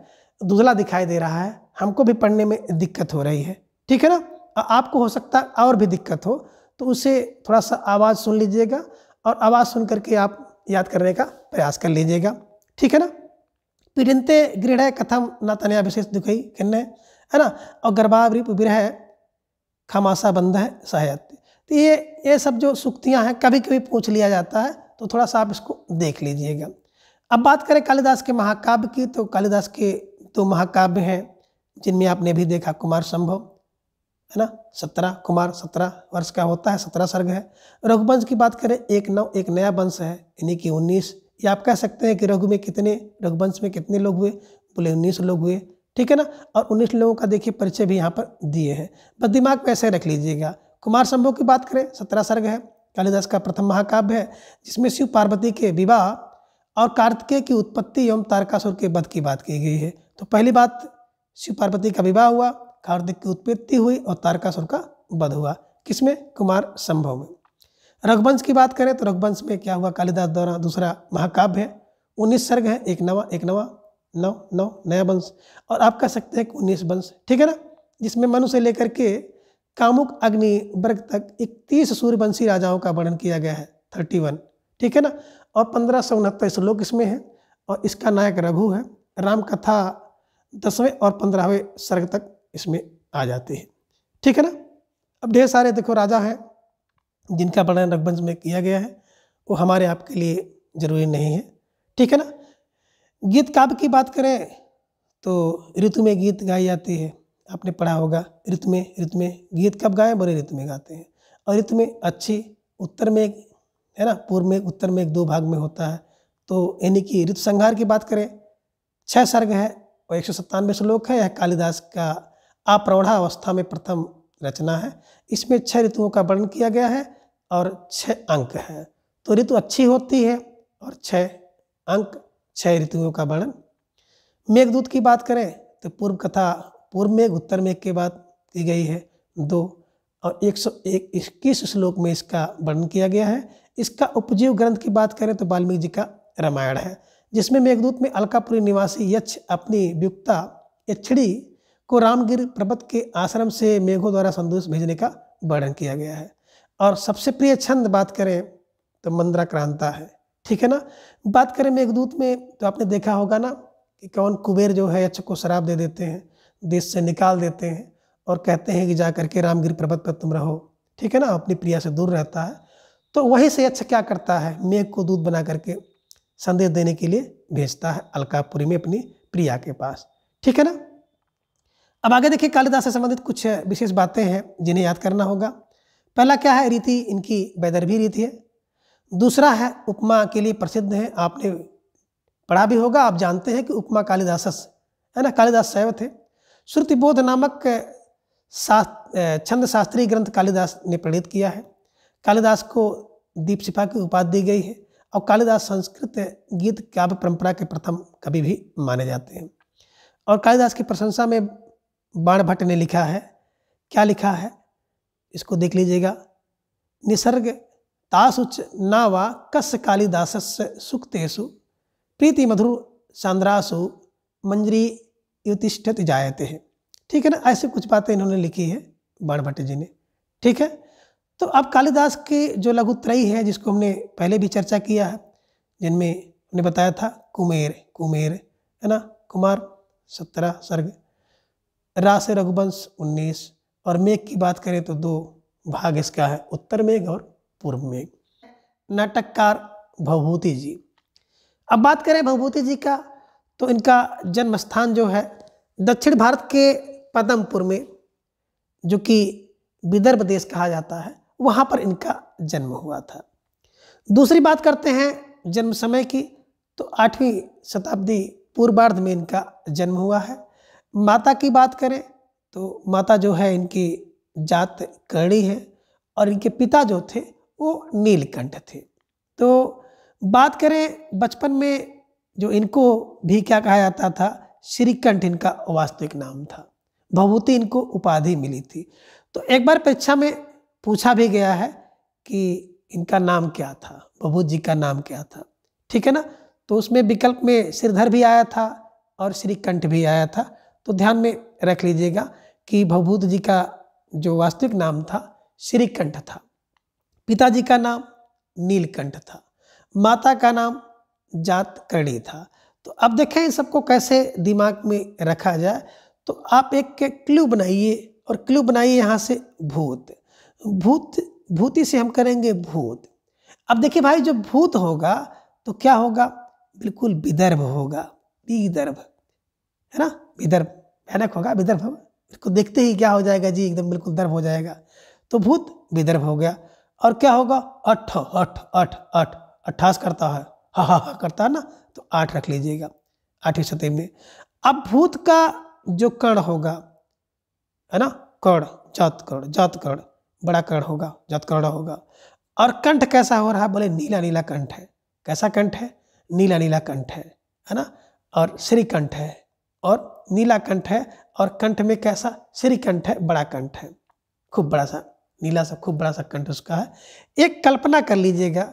धुंधला दिखाई दे रहा है, हमको भी पढ़ने में दिक्कत हो रही है, ठीक है ना। आपको हो सकता है और भी दिक्कत हो, तो उसे थोड़ा सा आवाज़ सुन लीजिएगा और आवाज़ सुन करके आप याद करने का प्रयास कर लीजिएगा, ठीक है ना। पीड़नते गृह कथम न तनया विशेष दुखई कन्या, है ना। और गर्भावृप विरह खमासा बंध है सहायत। तो ये सब जो सूक्तियाँ हैं कभी कभी पूछ लिया जाता है, तो थोड़ा सा आप इसको देख लीजिएगा। अब बात करें कालिदास के महाकाव्य की, तो कालिदास के 2 महाकाव्य हैं जिनमें आपने भी देखा कुमार संभव, है ना। 17 कुमार 17 वर्ष का होता है, 17 सर्ग है। रघुवंश की बात करें 1-9, एक नया वंश है, यानी कि 19 या आप कह सकते हैं कि रघुवंश में कितने लोग हुए, बोले 19 लोग हुए, ठीक है ना। और 19 लोगों का देखिए परिचय भी यहाँ पर दिए हैं, बस दिमाग में ऐसे रख लीजिएगा। कुमार संभव की बात करें 17 सर्ग है, कालिदास का प्रथम महाकाव्य है, जिसमें शिव पार्वती के विवाह और कार्तिकेय की उत्पत्ति एवं तारकासुर के वध की बात की गई है। तो पहली बात, शिव पार्वती का विवाह हुआ, कार्तिक की उत्पत्ति हुई और तारकासुर का वध हुआ, किसमें, कुमार संभव में। रघुवंश की बात करें तो रघुवंश में क्या हुआ, कालिदास द्वारा दूसरा महाकाव्य है, 19 सर्ग है, एक नवा नया वंश, और आप कह सकते हैं कि 19 वंश, ठीक है ना, जिसमें मनु से लेकर के कामुक अग्नि वर्ग तक 31 सूर्यवंशी राजाओं का वर्णन किया गया है, 31, ठीक है ना। और 1569 श्लोक इसमें है, और इसका नायक रघु है। राम कथा 10वें और 15वें सर्ग तक इसमें आ जाती है, ठीक है ना। अब ढेर सारे देखो राजा हैं जिनका वर्णन रघुवंश में किया गया है, वो हमारे आपके लिए जरूरी नहीं है, ठीक है ना। गीत काव्य की बात करें तो ऋतु में गीत गाई जाती है, आपने पढ़ा होगा, ऋतु में गीत कब गाएं, बोले ऋतु में गाते हैं। और ऋतु में अच्छी उत्तर में है ना, पूर्व में उत्तर में 2 भाग में होता है। तो यानी कि ऋतु संहार की बात करें 6 सर्ग है और 197 श्लोक है। यह कालिदास का अप्रौढ़ावस्था में प्रथम रचना है। इसमें 6 ऋतुओं का वर्णन किया गया है और 6 अंक है। तो ऋतु अच्छी होती है और 6 अंक, 6 ऋतुओं का वर्णन। मेघदूत की बात करें तो पूर्व कथा पूर्व मेघ उत्तर मेघ के बाद की गई है 2, और 121 श्लोक में इसका वर्णन किया गया है। इसका उपजीव ग्रंथ की बात करें तो वाल्मीकि जी का रामायण है, जिसमें मेघदूत में अलकापुरी निवासी यक्ष अपनी वियुक्ता यक्षिणी को रामगिर पर्वत के आश्रम से मेघों द्वारा संदेश भेजने का वर्णन किया गया है। और सबसे प्रिय छंद बात करें तो मंद्राक्रांता है, ठीक है ना। बात करें मेघदूत में तो आपने देखा होगा ना कि कौन कुबेर जो है यक्ष को शराब दे देते हैं, देश से निकाल देते हैं और कहते हैं कि जा करके रामगिर पर्वत पर तुम रहो, ठीक है ना, अपनी प्रिया से दूर रहता है। तो वहीं से यक्ष क्या करता है, मेघ को दूध बना करके संदेश देने के लिए भेजता है अलकापुरी में अपनी प्रिया के पास, ठीक है ना। अब आगे देखिए कालिदास से संबंधित कुछ विशेष बातें हैं जिन्हें याद करना होगा। पहला क्या है, रीति इनकी वैदर्भी रीति है। दूसरा है उपमा के लिए प्रसिद्ध है, आपने पढ़ा भी होगा, आप जानते हैं कि उपमा कालिदास है ना, कालिदास शैव थे। श्रुतिबोध नामक छंद शास्त्रीय ग्रंथ कालिदास ने प्रणीत किया है। कालिदास को दीपशिखा की उपाधि दी गई है और कालिदास संस्कृत गीत काव्य परंपरा के प्रथम कवि भी माने जाते हैं। और कालिदास की प्रशंसा में बाणभट्ट ने लिखा है, क्या लिखा है इसको देख लीजिएगा। निसर्ग तासुच नावा कस कालिदासस्य सुक्तेषु प्रीति मधुर सांद्रासु मंजरी युतिष्ठति जायते हैं, ठीक है ना। ऐसे कुछ बातें इन्होंने लिखी है बाणभट्ट जी ने, ठीक है। तो अब कालिदास की जो लघुत्रयी है जिसको हमने पहले भी चर्चा किया है, जिनमें हमने बताया था कुमेर है ना, कुमार 17 सर्ग, रा से रघुवंश 19, और मेघ की बात करें तो 2 भाग इसका है, उत्तर मेघ और पूर्व मेघ। नाटककार भवभूति जी, अब बात करें भवभूति जी का तो इनका जन्म स्थान जो है दक्षिण भारत के पदमपुर में, जो कि विदर्भ देश कहा जाता है, वहाँ पर इनका जन्म हुआ था। दूसरी बात करते हैं जन्म समय की, तो 8वीं शताब्दी पूर्वार्ध में इनका जन्म हुआ है। माता की बात करें तो माता जो है इनकी जात कर्णी है और इनके पिता जो थे वो नीलकंठ थे। तो बात करें बचपन में जो इनको भी क्या कहा जाता था, श्रीकंठ इनका वास्तविक नाम था, भवभूति इनको उपाधि मिली थी। तो एक बार परीक्षा में पूछा भी गया है कि इनका नाम क्या था, भवभूति जी का नाम क्या था, ठीक है ना। तो उसमें विकल्प में श्रीधर भी आया था और श्रीकंठ भी आया था। तो ध्यान में रख लीजिएगा कि भवभूति जी का जो वास्तविक नाम था श्रीकंठ था, पिताजी का नाम नीलकंठ था, माता का नाम जात कर्णी था। तो अब देखें इन सबको कैसे दिमाग में रखा जाए। तो आप एक क्लू बनाइए, और क्लू बनाइए यहाँ से भूति से हम करेंगे भूत। अब देखिए भाई, जो भूत होगा तो क्या होगा, बिल्कुल विदर्भ होगा, विदर्भ है ना, विदर्भ भयानक होगा, विदर्भ होगा। इसको देखते ही क्या हो जाएगा जी, एकदम बिल्कुल दर्भ हो जाएगा। तो भूत विदर्भ हो गया। और क्या होगा, अठ 28 करता है, हा हा हा करता है ना, तो 8 रख लीजिएगा 8वीं शती में। अब भूत का जो कर्ण होगा, है ना, कर्ण, जात कर्ण, बड़ा कर्ण होगा, जात कर्ण होगा। और कंठ कैसा हो रहा है, बोले नीला नीला कंठ है। कैसा कंठ है, नीला नीला कंठ है ना। और श्रीकंठ है, और नीला कंठ है, और कंठ में कैसा, श्रीकंठ है, बड़ा कंठ है, खूब बड़ा सा नीला सा खूब बड़ा सा कंठ उसका है। एक कल्पना कर लीजिएगा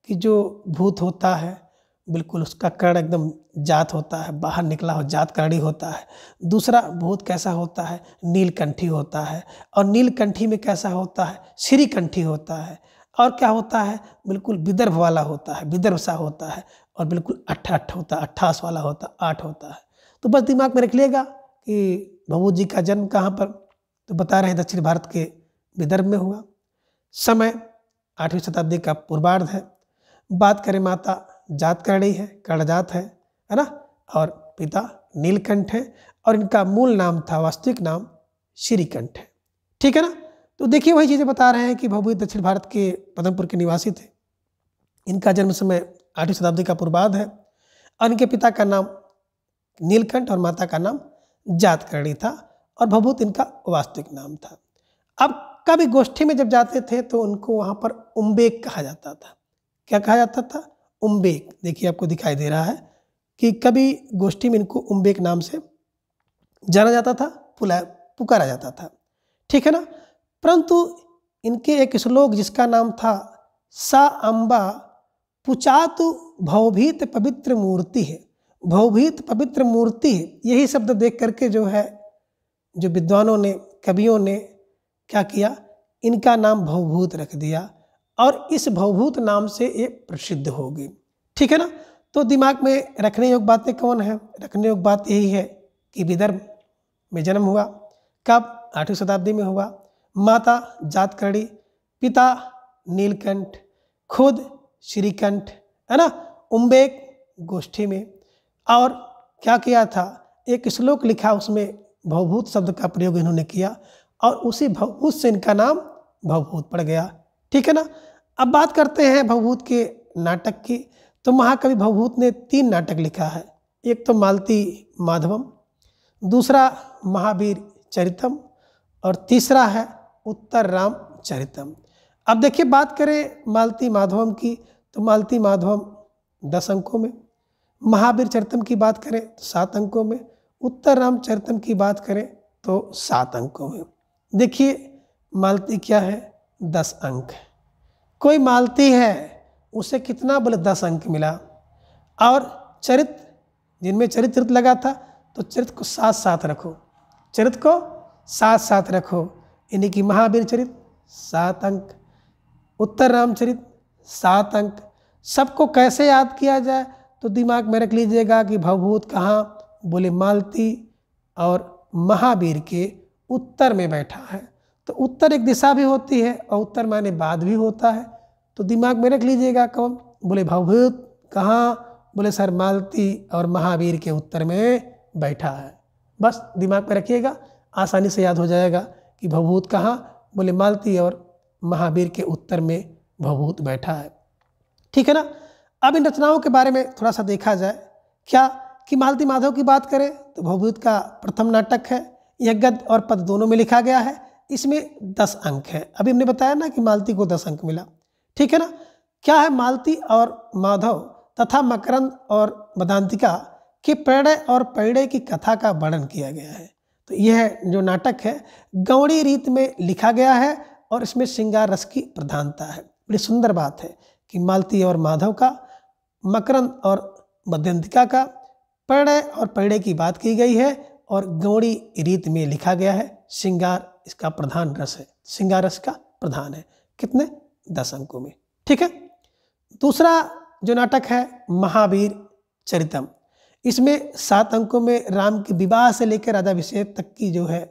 कि जो भूत होता है बिल्कुल उसका कर्ण एकदम जात होता है, बाहर निकला हो, जात करणी होता है। दूसरा भूत कैसा होता है, नीलकंठी होता है, और नीलकंठी में कैसा होता है, श्रीकंठी होता है। और क्या होता है, बिल्कुल विदर्भ वाला होता है, विदर्भ सा होता है, और बिल्कुल अट्ठ होता है, 28 वाला होता है, 8 होता है। तो बस दिमाग में रख लिएगा कि भभूत जी का जन्म कहाँ पर, तो बता रहे हैं दक्षिण भारत के विदर्भ में हुआ। समय 8वीं शताब्दी का पूर्वार्ध है। बात करें माता जातकर्णी है, कर्णजात है ना, और पिता नीलकंठ है, और इनका मूल नाम था, वास्तविक नाम श्रीकंठ है। ठीक है ना। तो देखिए वही चीज़ें बता रहे हैं कि भभूत दक्षिण भारत के पदमपुर के निवासी थे। इनका जन्म समय 8वीं शताब्दी का पूर्वार्ध है, और इनके पिता का नाम नीलकंठ और माता का नाम जातकर्णी था, और भभूत इनका वास्तविक नाम था। अब कभी गोष्ठी में जब जाते थे तो उनको वहाँ पर उम्बेक कहा जाता था। क्या कहा जाता था, उम्बेक। देखिए आपको दिखाई दे रहा है कि कभी गोष्ठी में इनको उम्बेक नाम से जाना जाता था, पुकारा जाता था। ठीक है ना। परंतु इनके एक श्लोक जिसका नाम था सा अम्बा पुचातु भवभीत पवित्र मूर्ति है, भवभीत पवित्र मूर्ति है, यही शब्द देख करके जो है, जो विद्वानों ने, कवियों ने क्या किया, इनका नाम भवभूत रख दिया, और इस भवभूत नाम से ये प्रसिद्ध हो गई। ठीक है ना। तो दिमाग में रखने योग्य बातें कौन है, रखने योग्य बात यही है कि विदर्भ में जन्म हुआ, कब, 8वीं शताब्दी में हुआ। माता जातकर्णी, पिता नीलकंठ, खुद श्रीकंठ, है ना, उम्बेक गोष्ठी में। और क्या किया था, एक श्लोक लिखा, उसमें भवभूत शब्द का प्रयोग इन्होंने किया, और उसी भवभूत से इनका नाम भवभूत पड़ गया। ठीक है ना। अब बात करते हैं भवभूत के नाटक की। तो महाकवि भवभूत ने 3 नाटक लिखा है। एक तो मालती माधवम, दूसरा महावीर चरितम, और तीसरा है उत्तर राम चरितम। अब देखिए बात करें मालती माधवम की, तो मालती माधवम 10 अंकों में, महावीर चरितम की बात करें तो 7 अंकों में, उत्तर राम चरितम की बात करें तो 7 अंकों में। देखिए मालती क्या है, 10 अंक। कोई मालती है उसे कितना, बोले 10 अंक मिला। और चरित, जिनमें चरित्र लगा था, तो चरित्र को साथ साथ रखो, चरित्र को साथ साथ रखो, यानी कि महावीर चरित 7 अंक, उत्तर रामचरित 7 अंक। सबको कैसे याद किया जाए, तो दिमाग में रख लीजिएगा कि भवभूत कहाँ, बोले मालती और महावीर के उत्तर में बैठा है। तो उत्तर एक दिशा भी होती है, और उत्तर माने बाद भी होता है। तो दिमाग में रख लीजिएगा कौन, बोले भवभूत कहाँ, बोले सर मालती और महावीर के उत्तर में बैठा है। बस दिमाग में रखिएगा, आसानी से याद हो जाएगा कि भवभूत कहाँ, बोले मालती और महावीर के उत्तर में भवभूत बैठा है। ठीक है ना। अब इन रचनाओं के बारे में थोड़ा सा देखा जाए। क्या कि मालती माधव की बात करें तो भवभूत का प्रथम नाटक है, यह गद्य और पद्य दोनों में लिखा गया है। इसमें 10 अंक है। अभी हमने बताया ना कि मालती को 10 अंक मिला। ठीक है ना। क्या है, मालती और माधव तथा मकरंद और मदांतिका के प्रणय और परिणय की कथा का वर्णन किया गया है। तो यह जो नाटक है गौड़ी रीत में लिखा गया है, और इसमें श्रृंगार रस की प्रधानता है। बड़ी सुंदर बात है कि मालती और माधव का, मकरंद और मध्यंतिका का प्रणय और परिणय की बात की गई है, और गौड़ी रीत में लिखा गया है। श्रृंगार इसका प्रधान रस है, श्रृंगार रस का प्रधान है। कितने, 10 अंकों में। ठीक है। दूसरा जो नाटक है महावीर चरितम, इसमें 7 अंकों में राम के विवाह से लेकर राजाभिषेक तक की जो है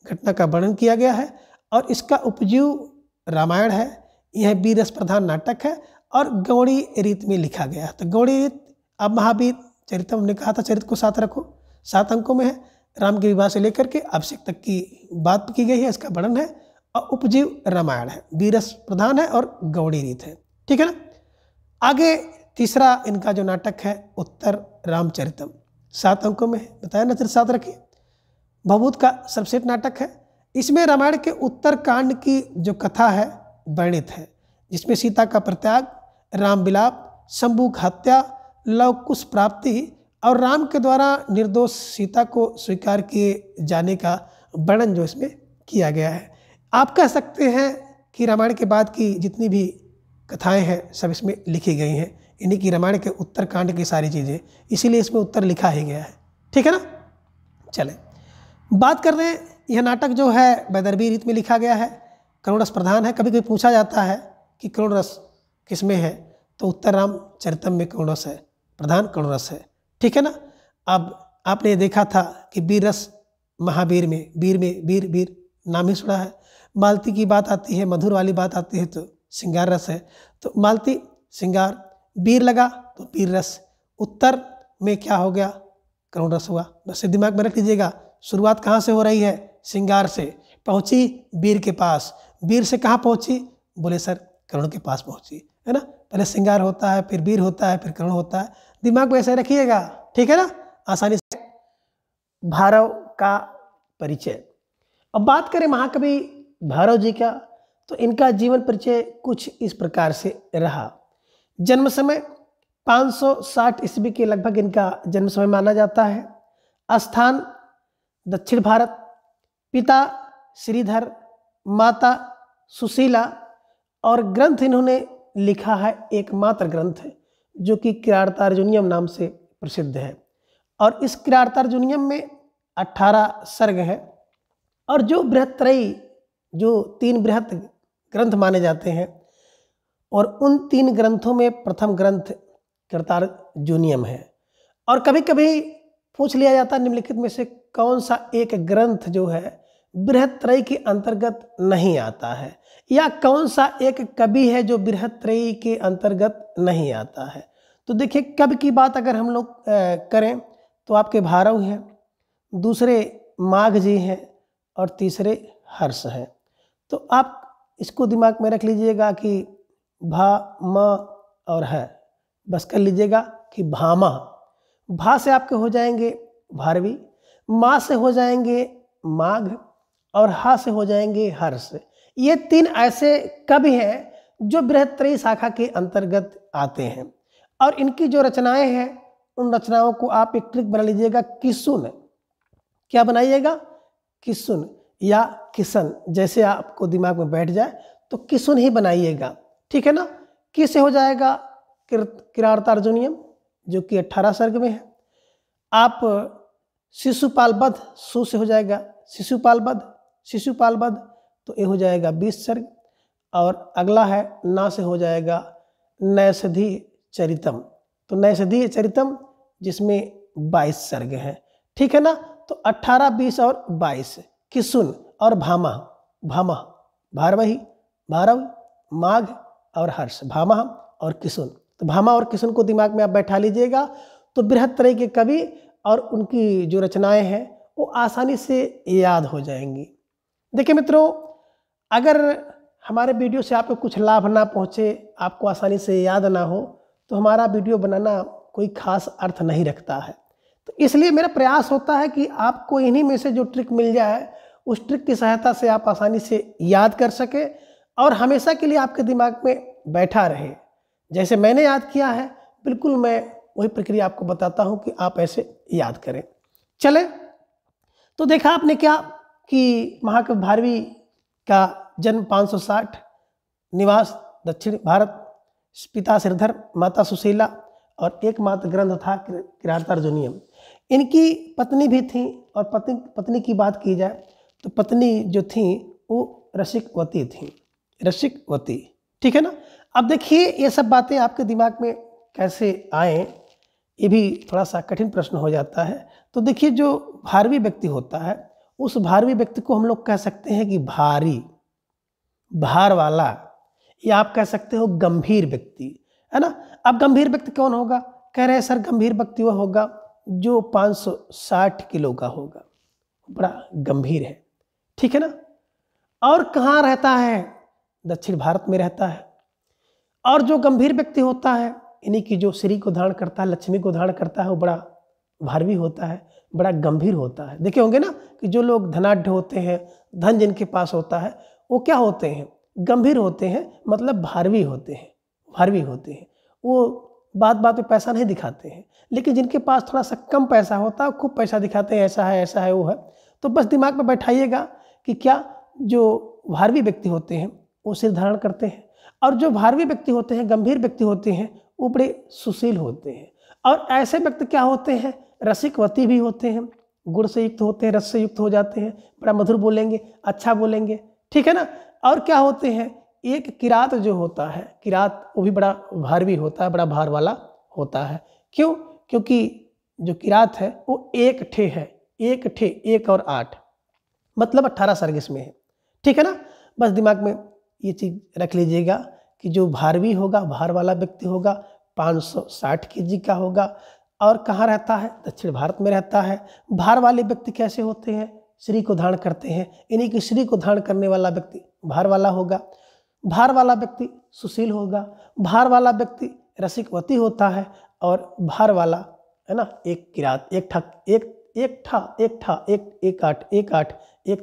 घटना का वर्णन किया गया है, और इसका उपजीव रामायण है। यह वीररस प्रधान नाटक है, और गौड़ी रीत में लिखा गया है। तो गौड़ी रीत, अब महावीर चरितम हमने कहा था चरित्र को 7 रखो, 7 अंकों में है। राम के विवाह से लेकर के अभिषेक तक की बात की गई है, इसका वर्णन है, और उपजीव रामायण है, वीररस प्रधान है और गौड़ी रीत है। ठीक है ना। आगे तीसरा इनका जो नाटक है उत्तर रामचरितम, 7 अंकों में है, बताया ना, 7 रखिए। भवभूत का सबसेट नाटक है। इसमें रामायण के उत्तर कांड की जो कथा है वर्णित है, जिसमें सीता का परित्याग, राम विलाप, शंभू की हत्या, लव कुश प्राप्ति और राम के द्वारा निर्दोष सीता को स्वीकार किए जाने का वर्णन जो इसमें किया गया है। आप कह सकते हैं कि रामायण के बाद की जितनी भी कथाएं हैं सब इसमें लिखी गई हैं, यानी कि रामायण के उत्तर कांड की सारी चीज़ें, इसीलिए इसमें उत्तर लिखा ही गया है। ठीक है ना। चले बात कर रहे हैं, यह नाटक जो है वैदर्भी रीत में लिखा गया है, करुण रस प्रधान है। कभी कभी पूछा जाता है कि करुण रस किसमें है, तो उत्तर रामचरितम में करुण रस है, प्रधान करुण रस है। ठीक है ना। अब आपने देखा था कि वीर रस महावीर में वीर वीर नाम ही सुना है। मालती की बात आती है, मधुर वाली बात आती है तो श्रृंगार रस है, तो मालती श्रृंगार, वीर लगा तो वीर रस, उत्तर में क्या हो गया, करुण रस हुआ। बस दिमाग में रख लीजिएगा। शुरुआत कहाँ से हो रही है, श्रृंगार से, पहुँची वीर के पास, वीर से कहाँ पहुँची, बोले सर करुण के पास पहुँची, है ना। पहले श्रृंगार होता है, फिर वीर होता है, फिर करुण होता है। दिमाग में ऐसे रखिएगा, ठीक है ना, आसानी से। भैरव का परिचय। अब बात करें महाकवि भैरव जी का, तो इनका जीवन परिचय कुछ इस प्रकार से रहा। जन्म समय 560 ईस्वी के लगभग इनका जन्म समय माना जाता है। स्थान दक्षिण भारत। पिता श्रीधर, माता सुशीला, और ग्रंथ इन्होंने लिखा है एकमात्र ग्रंथ है जो कि किरातार्जुनीयम नाम से प्रसिद्ध है। और इस किरातार्जुनीयम में 18 सर्ग है। और जो बृहत्त्रयी, जो 3 बृहत ग्रंथ माने जाते हैं, और उन 3 ग्रंथों में प्रथम ग्रंथ किरातार्जुनीयम है। और कभी कभी पूछ लिया जाता है निम्नलिखित में से कौन सा एक ग्रंथ जो है बृहत्त्रयी के अंतर्गत नहीं आता है, या कौन सा एक कवि है जो बृहत्त्रयी के अंतर्गत नहीं आता है। तो देखिए, कवि की बात अगर हम लोग करें तो आपके भैरव हैं, दूसरे माघ जी हैं, और तीसरे हर्ष हैं। तो आप इसको दिमाग में रख लीजिएगा कि भा, म और है, बस कर लीजिएगा कि भामा। भा से आपके हो जाएंगे भारवी, माँ से हो जाएंगे माघ, और हा से हो जाएंगे हर्ष। ये 3 ऐसे कवि हैं जो बृहत्त्रयी शाखा के अंतर्गत आते हैं। और इनकी जो रचनाएं हैं, उन रचनाओं को आप एक ट्रिक बना लीजिएगा, किसुन। क्या बनाइएगा, किसुन या किसन, जैसे आपको दिमाग में बैठ जाए तो किसुन ही बनाइएगा। ठीक है ना। किससे हो जाएगा, किरातार्जुनीयम जो कि 18 सर्ग में है। आप शिशुपाल वध, सु से हो जाएगा शिशुपाल वध, शिशुपाल वध, तो ये हो जाएगा 20 सर्ग। और अगला है ना से हो जाएगा नैषधि चरितम, तो नैषधि चरितम जिसमें 22 सर्ग हैं। ठीक है ना। तो 18, 20 और 22 किसुन और भामा, भामा भारवही, भारव, माघ और हर्ष, भामा और किसुन। तो भामा और किसुन को दिमाग में आप बैठा लीजिएगा, तो बृहत्त्रयी के कवि और उनकी जो रचनाएं हैं वो आसानी से याद हो जाएंगी। देखिए मित्रों, अगर हमारे वीडियो से आपको कुछ लाभ ना पहुँचे, आपको आसानी से याद ना हो, तो हमारा वीडियो बनाना कोई खास अर्थ नहीं रखता है। तो इसलिए मेरा प्रयास होता है कि आपको इन्हीं में से जो ट्रिक मिल जाए, उस ट्रिक की सहायता से आप आसानी से याद कर सके और हमेशा के लिए आपके दिमाग में बैठा रहे। जैसे मैंने याद किया है, बिल्कुल मैं वही प्रक्रिया आपको बताता हूँ कि आप ऐसे याद करें। चले, तो देखा आपने क्या कि महाकवि भारवी का जन्म 560, निवास दक्षिण भारत, पिता श्रीधर, माता सुशीला, और एकमात्र ग्रंथ था किरातार्जुनीयम। इनकी पत्नी भी थी, और पत्नी की बात की जाए तो पत्नी जो थी वो रसिकवती थी, रसिकवती। ठीक है ना। अब देखिए, ये सब बातें आपके दिमाग में कैसे आए, ये भी थोड़ा सा कठिन प्रश्न हो जाता है। तो देखिए, जो भारवी व्यक्ति होता है, उस भारवी व्यक्ति को हम लोग कह सकते हैं कि भारी, भार वाला, या आप कह सकते हो गंभीर व्यक्ति, है ना। अब गंभीर व्यक्ति कौन होगा, कह रहे हैं सर गंभीर व्यक्ति वह होगा जो 560 किलो का होगा, बड़ा गंभीर है। ठीक है ना। और कहाँ रहता है, दक्षिण भारत में रहता है। और जो गंभीर व्यक्ति होता है, इन्हीं की जो श्री को धारण करता है, लक्ष्मी को धारण करता है, वो बड़ा भारवी होता है, बड़ा गंभीर होता है। देखे होंगे ना कि जो लोग धनाढ्य होते हैं, धन जिनके पास होता है, वो क्या होते हैं, गंभीर होते हैं, मतलब भारवी होते हैं, भारवी होते हैं। वो बात बात पे पैसा नहीं दिखाते हैं। लेकिन जिनके पास थोड़ा सा कम पैसा होता है, खूब पैसा दिखाते हैं, ऐसा है वो है। तो बस दिमाग में बैठाइएगा कि क्या जो भारवी व्यक्ति होते हैं वो सिर धारण करते हैं, और जो भारवी व्यक्ति होते हैं, गंभीर व्यक्ति होते हैं, वो बड़े सुशील होते हैं। और ऐसे व्यक्ति क्या होते हैं, रसिकवती भी होते हैं, गुण से युक्त होते हैं, रस से युक्त हो जाते हैं, बड़ा मधुर बोलेंगे, अच्छा बोलेंगे, ठीक है ना। और क्या होते हैं, एक किरात जो होता है, किरात वो भी बड़ा भारवी होता है, बड़ा भार वाला होता है। क्यों? क्योंकि जो किरात है वो एक ठे है, एक ठे, 1 और 8 मतलब 18 सर्ग इसमें है, ठीक है ना। बस दिमाग में ये चीज़ रख लीजिएगा कि जो भारवी होगा, भार वाला व्यक्ति होगा, 560 kg का होगा, और कहाँ रहता है, दक्षिण भारत में रहता है। भार वाले व्यक्ति कैसे होते हैं, श्री को धारण करते हैं, इन्हीं की श्री को धारण करने वाला व्यक्ति भार वाला होगा। भार वाला व्यक्ति सुशील होगा, भार वाला व्यक्ति रसिकवती होता है, और भार वाला है ना, एक किरात, एक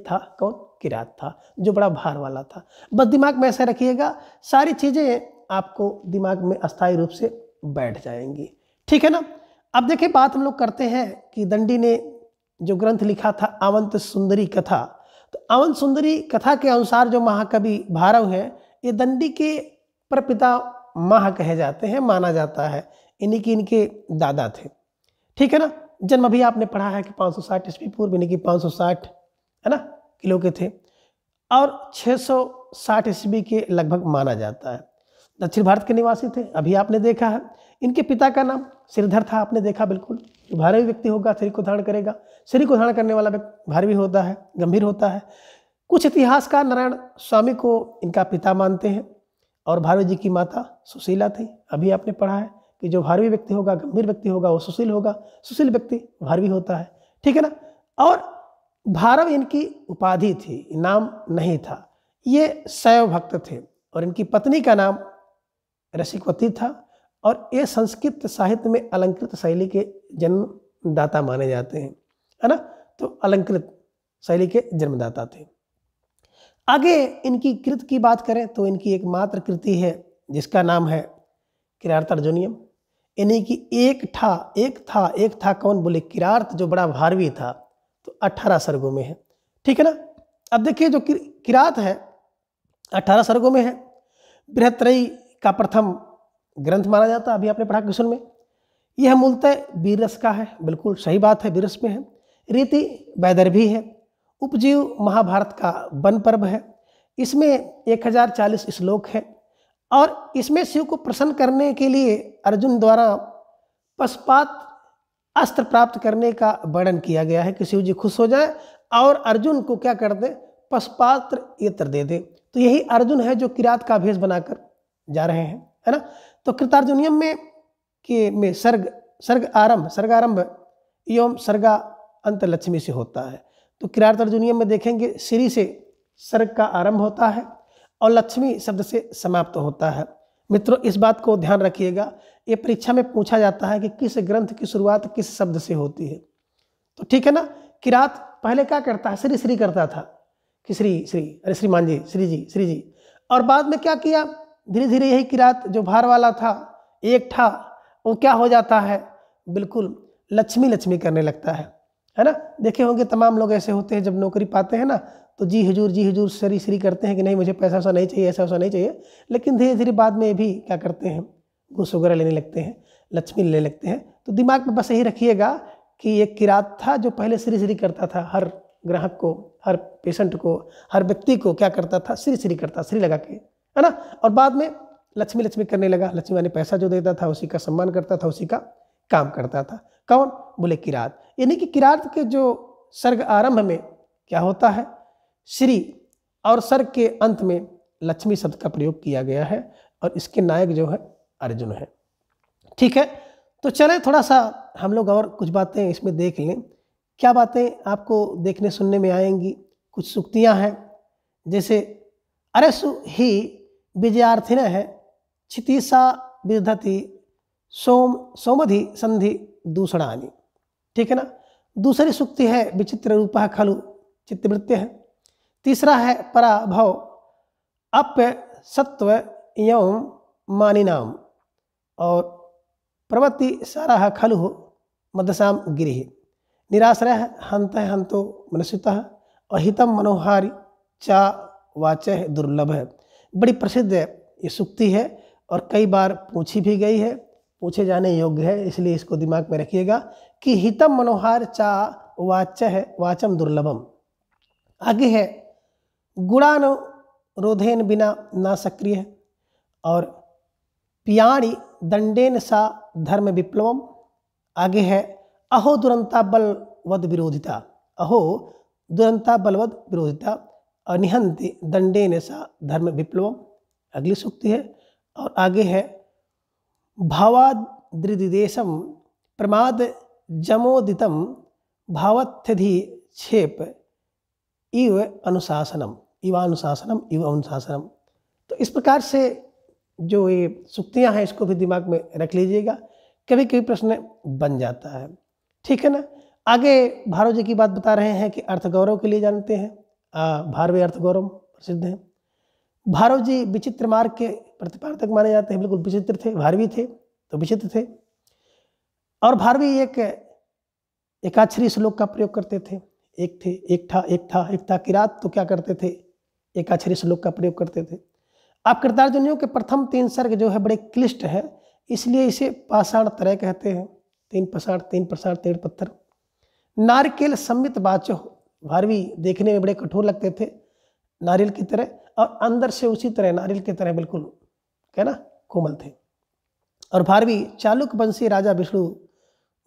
था कौन, किरात था, जो बड़ा भार वाला था। बस दिमाग में ऐसे रखिएगा, सारी चीज़ें आपको दिमाग में अस्थायी रूप से बैठ जाएंगी, ठीक है ना। अब देखिए, बात हम लोग करते हैं कि दंडी ने जो ग्रंथ लिखा था आवंत सुंदरी कथा, तो आवंत सुंदरी कथा के अनुसार जो महाकवि भारव हैं, ये दंडी के प्रपिता माह कहे जाते हैं, माना जाता है। इन्हीं की इनके दादा थे, ठीक है ना। जन्म अभी आपने पढ़ा है कि 560 ईस्वी पूर्व, इन्हीं की 560 है ना किलो के थे, और 660 ईस्वी के लगभग माना जाता है। दक्षिण भारत के निवासी थे, अभी आपने देखा है। इनके पिता का नाम श्रीधर था, आपने देखा बिल्कुल। जो भारवी व्यक्ति होगा श्री को धारण करेगा, श्री को धारण करने वाला व्यक्ति भारवी होता है, गंभीर होता है। कुछ इतिहासकार नारायण स्वामी को इनका पिता मानते हैं, और भारवी जी की माता सुशीला थी। अभी आपने पढ़ा है कि जो भारवी व्यक्ति होगा, गंभीर व्यक्ति होगा, वो सुशील होगा, सुशील व्यक्ति भारवी होता है, ठीक है ना। और भारव इनकी उपाधि थी, नाम नहीं था। ये शैव भक्त थे, और इनकी पत्नी का नाम रसिकवती था, और ये संस्कृत साहित्य में अलंकृत शैली के जन्मदाता माने जाते हैं, है ना। तो अलंकृत शैली के जन्मदाता थे। आगे इनकी कृत की बात करें तो इनकी एकमात्र कृति है जिसका नाम है किरातार्जुनीयम। इन्हीं की एक था कौन, बोले किरात, जो बड़ा भारवी था, तो 18 सर्गों में है, ठीक है ना। अब देखिए, जो किरात है 18 सर्गों में है। बृहत्त्रयी का प्रथम ग्रंथ माना जाता है, अभी आपने पढ़ा क्वेश्चन में। यह मूलतः वीररस का है, बिल्कुल सही बात है, वीररस में है। रीति वैदर्भी है। उपजीव महाभारत का वन पर्व है। इसमें 1040 श्लोक है, और इसमें शिव को प्रसन्न करने के लिए अर्जुन द्वारा पशुपात अस्त्र प्राप्त करने का वर्णन किया गया है कि शिव जी खुश हो जाए और अर्जुन को क्या कर दे, पशुपात्र यत्र दे दे। तो यही अर्जुन है जो किरात का भेष बनाकर जा रहे हैं, है ना। तो कृतार्जुनियम में सर्ग आरंभ एवं सर्गा अंत लक्ष्मी से होता है। तो किरातार्जुनियम में देखेंगे श्री से सर्ग का आरंभ होता है और लक्ष्मी शब्द से समाप्त होता है। मित्रों, इस बात को ध्यान रखिएगा, ये परीक्षा में पूछा जाता है कि किस ग्रंथ की शुरुआत किस शब्द से होती है। तो ठीक है ना, किरात पहले क्या करता है, श्री श्री करता था कि श्री श्री, अरे श्रीमान जी, श्री जी, और बाद में क्या किया, धीरे धीरे यही किरात जो भार वाला था, एक था, वो क्या हो जाता है, बिल्कुल लक्ष्मी करने लगता है ना। देखे होंगे तमाम लोग ऐसे होते हैं, जब नौकरी पाते हैं ना तो जी हुजूर श्री करते हैं कि नहीं मुझे पैसा वैसा नहीं चाहिए, ऐसा वैसा नहीं चाहिए, लेकिन धीरे धीरे बाद में भी क्या करते हैं, घूस वगैरह लेने लगते हैं, लक्ष्मी लेने लगते हैं। तो दिमाग में बस यही रखिएगा कि ये किरात था जो पहले श्री करता था, हर ग्राहक को, हर पेशेंट को, हर व्यक्ति को क्या करता था, श्री करता, श्री लगा के, है ना। और बाद में लक्ष्मी करने लगा, लक्ष्मी माने पैसा जो देता था उसी का सम्मान करता था, उसी का काम करता था। कौन, बोले किरात। यानी कि किरात के जो सर्ग आरंभ में क्या होता है, श्री, और सर्ग के अंत में लक्ष्मी शब्द का प्रयोग किया गया है, और इसके नायक जो है अर्जुन है। ठीक है, तो चलें थोड़ा सा हम लोग और कुछ बातें इसमें देख लें। क्या बातें आपको देखने सुनने में आएंगी, कुछ सूक्तियाँ हैं, जैसे अरे सु ही विजयार्थिन है क्षितिसा विदधति सोमधि संधि दूषणानि। ठीक है ना। दूसरी सूक्ति है विचित्र रूपः खलु चित्तवृत्य है। तीसरा है पराभव अप्य सत्व यौम मानिनाम और प्रवृत्ति सारा खलु मदसाम गिरि निराश्रय हंत हंतो मनस्वितः और हितम मनोहारी चा वाचय दुर्लभ है। बड़ी प्रसिद्ध ये सूक्ति है और कई बार पूछी भी गई है, पूछे जाने योग्य है, इसलिए इसको दिमाग में रखिएगा कि हितम मनोहार चा वाच्य वाचम दुर्लभम। आगे है गुणानुरोधेन बिना ना सक्रिय और पियाणी दंडेन सा धर्म विप्लवम। आगे है अहो दुरंता बलवद विरोधिता, अहो दुरंता बलवद विरोधिता अनिहंति दंडेन सा धर्म विप्लवम अगली सूक्ति है। और आगे है भावाद्रिदेशम प्रमाद जमोदितम भावत्यधि क्षेप इव अनुशासनम इवानुशासनम इव अनुशासनम। तो इस प्रकार से जो ये सूक्तियाँ हैं इसको भी दिमाग में रख लीजिएगा, कभी कभी प्रश्न बन जाता है। ठीक है ना। आगे भारव जी की बात बता रहे हैं कि अर्थ गौरव के लिए जानते हैं। भारवी अर्थ गौरव प्रसिद्ध हैं। भारव जी विचित्र मार्ग के प्रतिपादक माने जाते हैं, बिल्कुल विचित्र थे, भारवी थे तो विचित्र थे। और भारवी एक एकाक्षरी श्लोक का प्रयोग करते थे। एक था किरात तो क्या करते थे, एकाक्षरी श्लोक का प्रयोग करते थे। आप कृतार्जुनियों के प्रथम 3 सर्ग जो है बड़े क्लिष्ट है, इसलिए इसे पाषाण तरह कहते हैं। 3 पाषाण 3 प्रसाण 3 पत्थर। नारिकेल सम्मित वाचो, भारवी देखने में बड़े कठोर लगते थे नारियल की तरह, और अंदर से उसी तरह नारियल की तरह बिल्कुल क्या ना कोमल थे। और भारवी चालुक वंशी राजा विष्णु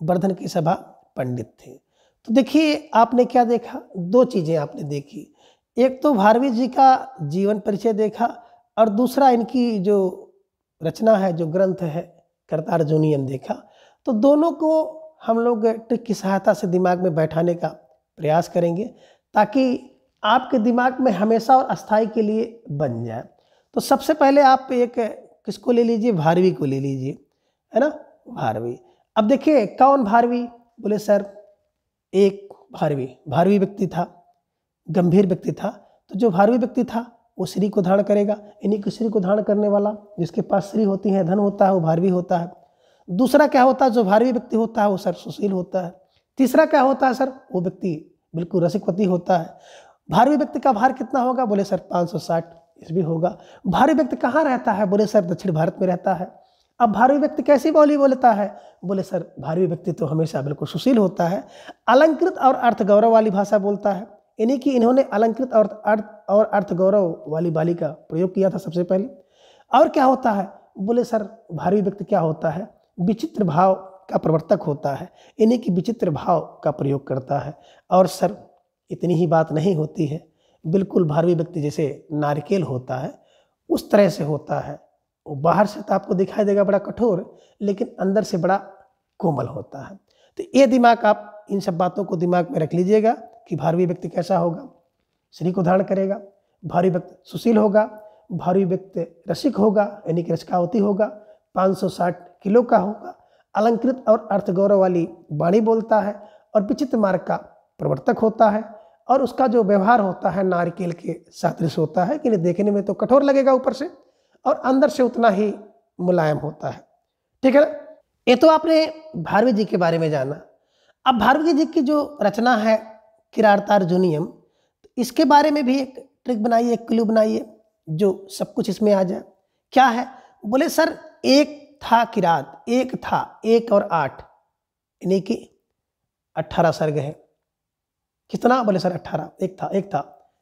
वर्धन की सभा पंडित थे। तो देखिए आपने क्या देखा, 2 चीजें आपने देखी। एक तो भारवी जी का जीवन परिचय देखा और दूसरा इनकी जो रचना है, जो ग्रंथ है कर्तार्जुनीयम देखा। तो दोनों को हम लोग ट्रिक की सहायता से दिमाग में बैठाने का प्रयास करेंगे ताकि आपके दिमाग में हमेशा और अस्थाई के लिए बन जाए। तो सबसे पहले आप एक किसको ले लीजिए, भारवी को ले लीजिए, है ना, भारवी। अब देखिए कौन भारवी, बोले सर एक भारवी व्यक्ति था, गंभीर व्यक्ति था। तो जो भारवी व्यक्ति था वो श्री को धारण करेगा, इन्हीं के श्री को धारण करने वाला जिसके पास श्री होती है, धन होता है, वो भारवी होता है। दूसरा क्या होता है, जो भारवी व्यक्ति होता है वो सर सुशील होता है। तीसरा क्या होता है सर, वो व्यक्ति बिल्कुल रसिकवती होता है। भारवी व्यक्ति का भार कितना होगा, बोले सर 560 ईस्वी होगा। भारवी व्यक्ति कहाँ रहता है, बोले सर दक्षिण भारत में रहता है। अब भारवी व्यक्ति कैसी बोली बोलता है, बोले सर भारवी व्यक्ति तो हमेशा बिल्कुल सुशील होता है, अलंकृत और अर्थ गौरव वाली भाषा बोलता है। यानी कि इन्होंने अलंकृत और अर्थ गौरव वाली बाली का प्रयोग किया था सबसे पहले। और क्या होता है, बोले सर भारवी व्यक्ति क्या होता है, विचित्र भाव का प्रवर्तक होता है, इन्हीं की विचित्र भाव का प्रयोग करता है। और सर इतनी ही बात नहीं होती है, बिल्कुल भारवी व्यक्ति जैसे नारिकेल होता है उस तरह से होता है। वो बाहर से तो आपको दिखाई देगा बड़ा कठोर, लेकिन अंदर से बड़ा कोमल होता है। तो ये दिमाग आप इन सब बातों को दिमाग में रख लीजिएगा कि भारवी व्यक्ति कैसा होगा, श्री को धारण करेगा, भारवी व्यक्ति सुशील होगा, भारवी व्यक्ति रसिक होगा यानी कि रसिकावती होगा, 560 किलो का होगा, अलंकृत और अर्थ गौरव वाली वाणी बोलता है और विचित्र मार्ग का प्रवर्तक होता है। और उसका जो व्यवहार होता है नारिकेल के सदृश होता है कि देखने में तो कठोर लगेगा ऊपर से, और अंदर से उतना ही मुलायम होता है। ठीक है ना। ये तो आपने भारवी जी के बारे में जाना। अब भारवी जी की जो रचना है किरातार्जुनीयम, इसके बारे में भी एक ट्रिक बनाइए, एक क्लू बनाइए जो सब कुछ इसमें आ जाए। क्या है, बोले सर एक था किरात, एक था 1 और 8 यानी कि 18 सर्ग है। कितना, बोले सर 18, एक था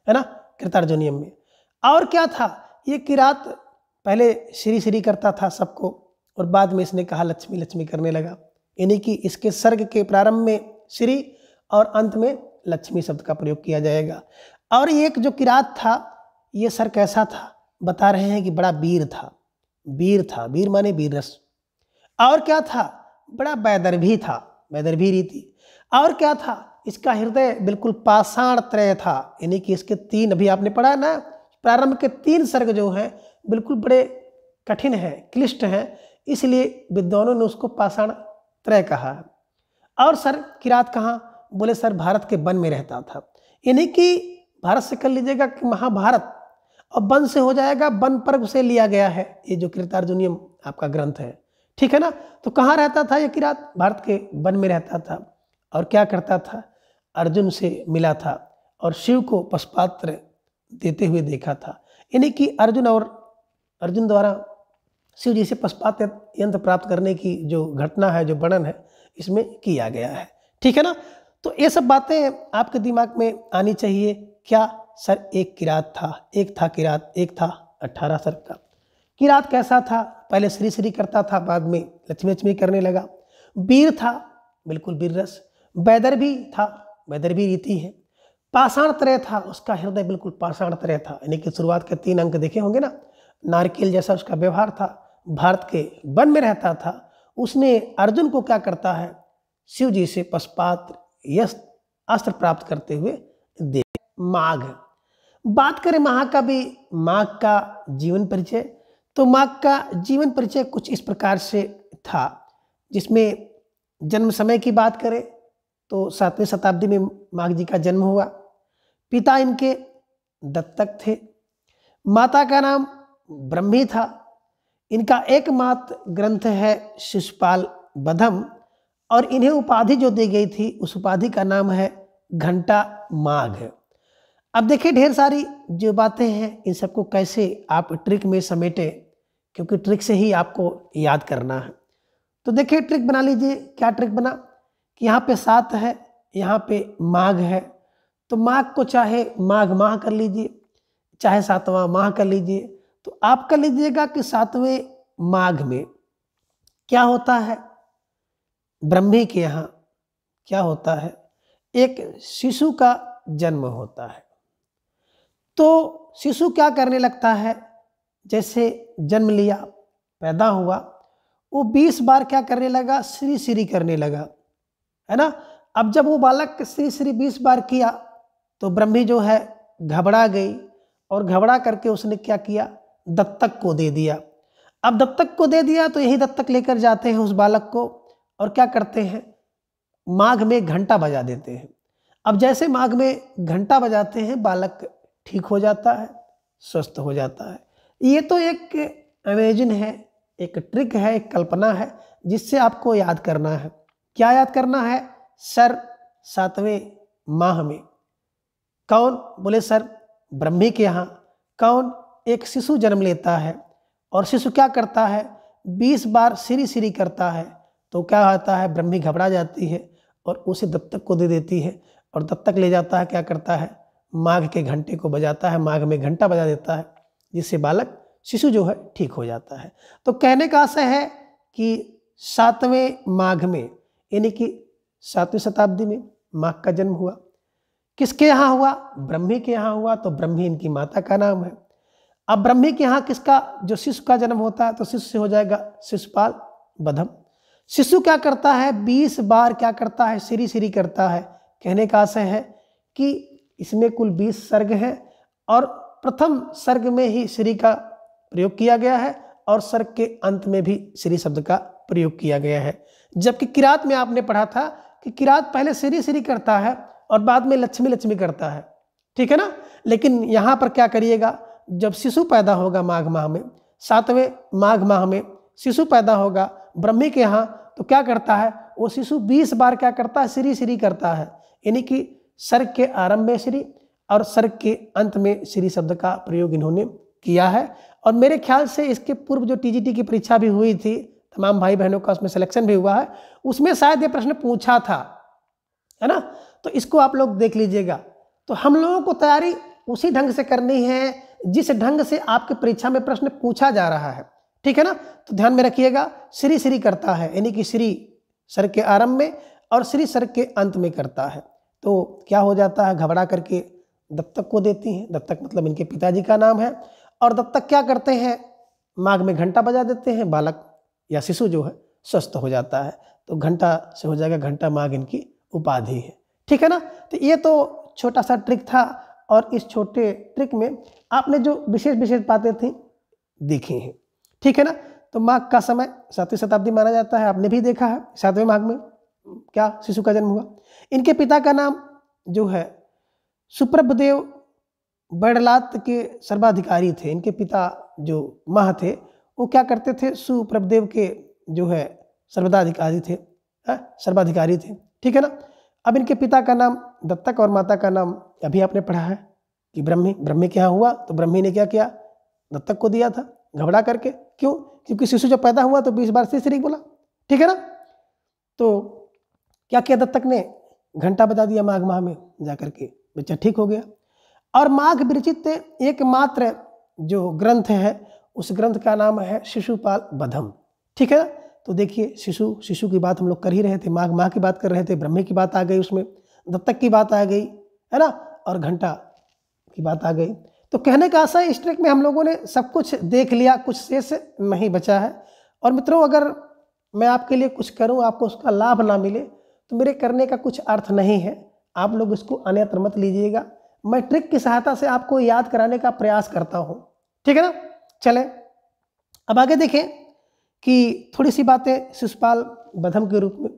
है ना कृतार्जुनीयम में। और क्या था, ये किरात पहले श्री श्री करता था सबको और बाद में इसने कहा लक्ष्मी लक्ष्मी करने लगा, यानी कि इसके सर्ग के प्रारंभ में श्री और अंत में लक्ष्मी शब्द का प्रयोग किया जाएगा। और एक जो किरात था ये सर कैसा था, बता रहे हैं कि बड़ा वीर था, वीर माने वीर रस। और क्या था, बड़ा वैदर्भी था, वैदर्भी रीति। और क्या था, इसका हृदय बिल्कुल पाषाण त्रय था, यानी कि इसके 3 अभी आपने पढ़ा ना, प्रारंभ के 3 सर्ग जो हैं बिल्कुल बड़े कठिन हैं, क्लिष्ट हैं, इसलिए विद्वानों ने उसको पाषाण त्रय कहा है। और सर किरात कहाँ? बोले सर भारत के वन में रहता था। यानी कि भारत से कर लीजिएगा कि महाभारत, और वन से हो जाएगा वन पर्व से लिया गया है ये जो कृतार्जुनीयम आपका ग्रंथ है, ठीक है ना। तो कहाँ रहता था ये किरात? भारत के वन में रहता था। और क्या करता था? अर्जुन से मिला था और शिव को पुष्पात्र देते हुए देखा था। यानी कि अर्जुन द्वारा शिव जी से पुष्पात्र यंत्र प्राप्त करने की जो घटना है, जो वर्णन है, इसमें किया गया है, ठीक है ना। तो ये सब बातें आपके दिमाग में आनी चाहिए। क्या सर एक किरात था, एक था किरात, एक था 18 सर का। किरात कैसा था? पहले श्री श्री करता था, बाद में लक्ष्मी लक्ष्मी करने लगा। वीर था, बिल्कुल वीर रस। वैदर भी था, वैदर भी रीति है। पाषाण त्रय था, उसका हृदय बिल्कुल पाषाण त्रय था। यानी कि शुरुआत के 3 अंक देखे होंगे ना, नारकेल जैसा उसका व्यवहार था। भारत के वन में रहता था। उसने अर्जुन को क्या करता है? शिव जी से पुष्पात्र यश अस्त्र प्राप्त करते हुए दे। माघ, बात करें महाकवि माघ का जीवन परिचय, तो माघ का जीवन परिचय कुछ इस प्रकार से था, जिसमें जन्म समय की बात करें तो 7वीं शताब्दी में माघ जी का जन्म हुआ। पिता इनके दत्तक थे। माता का नाम ब्रह्मी था। इनका एकमात्र ग्रंथ है शिशुपाल बधम, और इन्हें उपाधि जो दी गई थी उस उपाधि का नाम है घंटा माघ। अब देखिए ढेर सारी जो बातें हैं इन सबको कैसे आप ट्रिक में समेटे, क्योंकि ट्रिक से ही आपको याद करना है। तो देखिए ट्रिक बना लीजिए। क्या ट्रिक बना कि यहाँ पे 7 है, यहाँ पे माघ है, तो माघ को चाहे माघ माह कर लीजिए, चाहे 7वां माह कर लीजिए। तो आप कर लीजिएगा कि 7वें माघ में क्या होता है? ब्रह्मी के यहाँ क्या होता है? एक शिशु का जन्म होता है। तो शिशु क्या करने लगता है? जैसे जन्म लिया, पैदा हुआ, वो 20 बार क्या करने लगा? श्री श्री करने लगा, है ना। अब जब वो बालक श्री श्री 20 बार किया तो ब्रह्मी जो है घबरा गई, और घबरा करके उसने क्या किया? दत्तक को दे दिया। अब दत्तक को दे दिया तो यही दत्तक लेकर जाते हैं उस बालक को, और क्या करते हैं? माघ में घंटा बजा देते हैं। अब जैसे माघ में घंटा बजाते हैं, बालक ठीक हो जाता है, स्वस्थ हो जाता है। ये तो एक इमेजिन है, एक ट्रिक है, एक कल्पना है, जिससे आपको याद करना है। क्या याद करना है? सर 7वें माह में कौन? बोले सर ब्रह्मी के यहाँ कौन? एक शिशु जन्म लेता है, और शिशु क्या करता है? 20 बार श्री श्री करता है। तो क्या होता है? ब्रह्मी घबरा जाती है और उसे दत्तक को दे देती है, और दत्तक ले जाता है, क्या करता है? माघ के घंटे को बजाता है, माघ में घंटा बजा देता है, जिससे बालक शिशु जो है ठीक हो जाता है। तो कहने का आशय है कि 7वें माघ में, यानी कि 7वीं शताब्दी में माघ का जन्म हुआ। किसके यहाँ हुआ? ब्रह्मी के यहाँ हुआ। तो ब्रह्मी इनकी माता का नाम है। अब ब्रह्मी के यहाँ किसका जो शिशु का जन्म होता है, तो शिशु से हो जाएगा शिशुपाल बधम। शिशु क्या करता है? 20 बार क्या करता है? श्री श्री करता है। कहने का आशय है कि इसमें कुल 20 सर्ग हैं, और प्रथम सर्ग में ही श्री का प्रयोग किया गया है, और सर्ग के अंत में भी श्री शब्द का प्रयोग किया गया है। जबकि किरात में आपने पढ़ा था कि किरात पहले श्री श्री करता है और बाद में लक्ष्मी लक्ष्मी करता है, ठीक है ना। लेकिन यहाँ पर क्या करिएगा? जब शिशु पैदा होगा माघ माह में, 7वें माघ माह में शिशु पैदा होगा ब्रह्मी के यहाँ, तो क्या करता है? वो शिशु 20 बार क्या करता है? श्री श्री करता है। यानी कि सर्ग के आरंभ में श्री और सर्ग के अंत में श्री शब्द का प्रयोग इन्होंने किया है। और मेरे ख्याल से इसके पूर्व जो टीजीटी की परीक्षा भी हुई थी, तमाम भाई बहनों का उसमें सिलेक्शन भी हुआ है, उसमें शायद ये प्रश्न पूछा था, है ना। तो इसको आप लोग देख लीजिएगा। तो हम लोगों को तैयारी उसी ढंग से करनी है जिस ढंग से आपके परीक्षा में प्रश्न पूछा जा रहा है, ठीक है ना। तो ध्यान में रखिएगा, श्री श्री करता है, यानी कि श्री सर्ग के आरंभ में और श्री सर्ग के अंत में करता है। तो क्या हो जाता है? घबरा करके दत्तक को देती हैं। दत्तक मतलब इनके पिताजी का नाम है। और दत्तक क्या करते हैं? माघ में घंटा बजा देते हैं, बालक या शिशु जो है स्वस्थ हो जाता है। तो घंटा से हो जाएगा घंटा माघ इनकी उपाधि है, ठीक है ना। तो ये तो छोटा सा ट्रिक था, और इस छोटे ट्रिक में आपने जो विशेष विशेष बातें थी देखी हैं, ठीक है ना। तो माघ का समय 7वीं शताब्दी माना जाता है, आपने भी देखा है 7वें माघ में क्या शिशु का जन्म हुआ। इनके पिता का नाम जो है सुप्रभदेव बड़लात के सर्वाधिकारी थे। इनके पिता जो माह थे वो क्या करते थे, सुप्रभदेव के जो है सर्वाधिकारी थे, सर्वाधिकारी थे, ठीक है ना। अब इनके पिता का नाम दत्तक और माता का नाम अभी आपने पढ़ा है कि ब्रह्मी। ब्रह्मी के यहाँ हुआ तो ब्रह्मी ने क्या किया, दत्तक को दिया था घबरा करके। क्यों? क्योंकि शिशु जब पैदा हुआ तो 20 बार श्री श्री बोला, ठीक है ना। तो क्या किया दत्तक ने, घंटा बजा दिया माघ माह में जाकर के, बच्चा ठीक हो गया। और माघ विरचित एकमात्र जो ग्रंथ है उस ग्रंथ का नाम है शिशुपाल बधम, ठीक है ना। तो देखिए शिशु की बात हम लोग कर ही रहे थे, माघ माह की बात कर रहे थे, ब्रह्मी की बात आ गई, उसमें दत्तक की बात आ गई, है ना, और घंटा की बात आ गई। तो कहने का आशा इस ट्रिक में हम लोगों ने सब कुछ देख लिया, कुछ शेष नहीं बचा है। और मित्रों अगर मैं आपके लिए कुछ करूं आपको उसका लाभ ना मिले तो मेरे करने का कुछ अर्थ नहीं है, आप लोग इसको अन्यत्र मत लीजिएगा। मैं ट्रिक की सहायता से आपको याद कराने का प्रयास करता हूं, ठीक है ना। चलें अब आगे देखें कि थोड़ी सी बातें शिशुपाल बधम के रूप में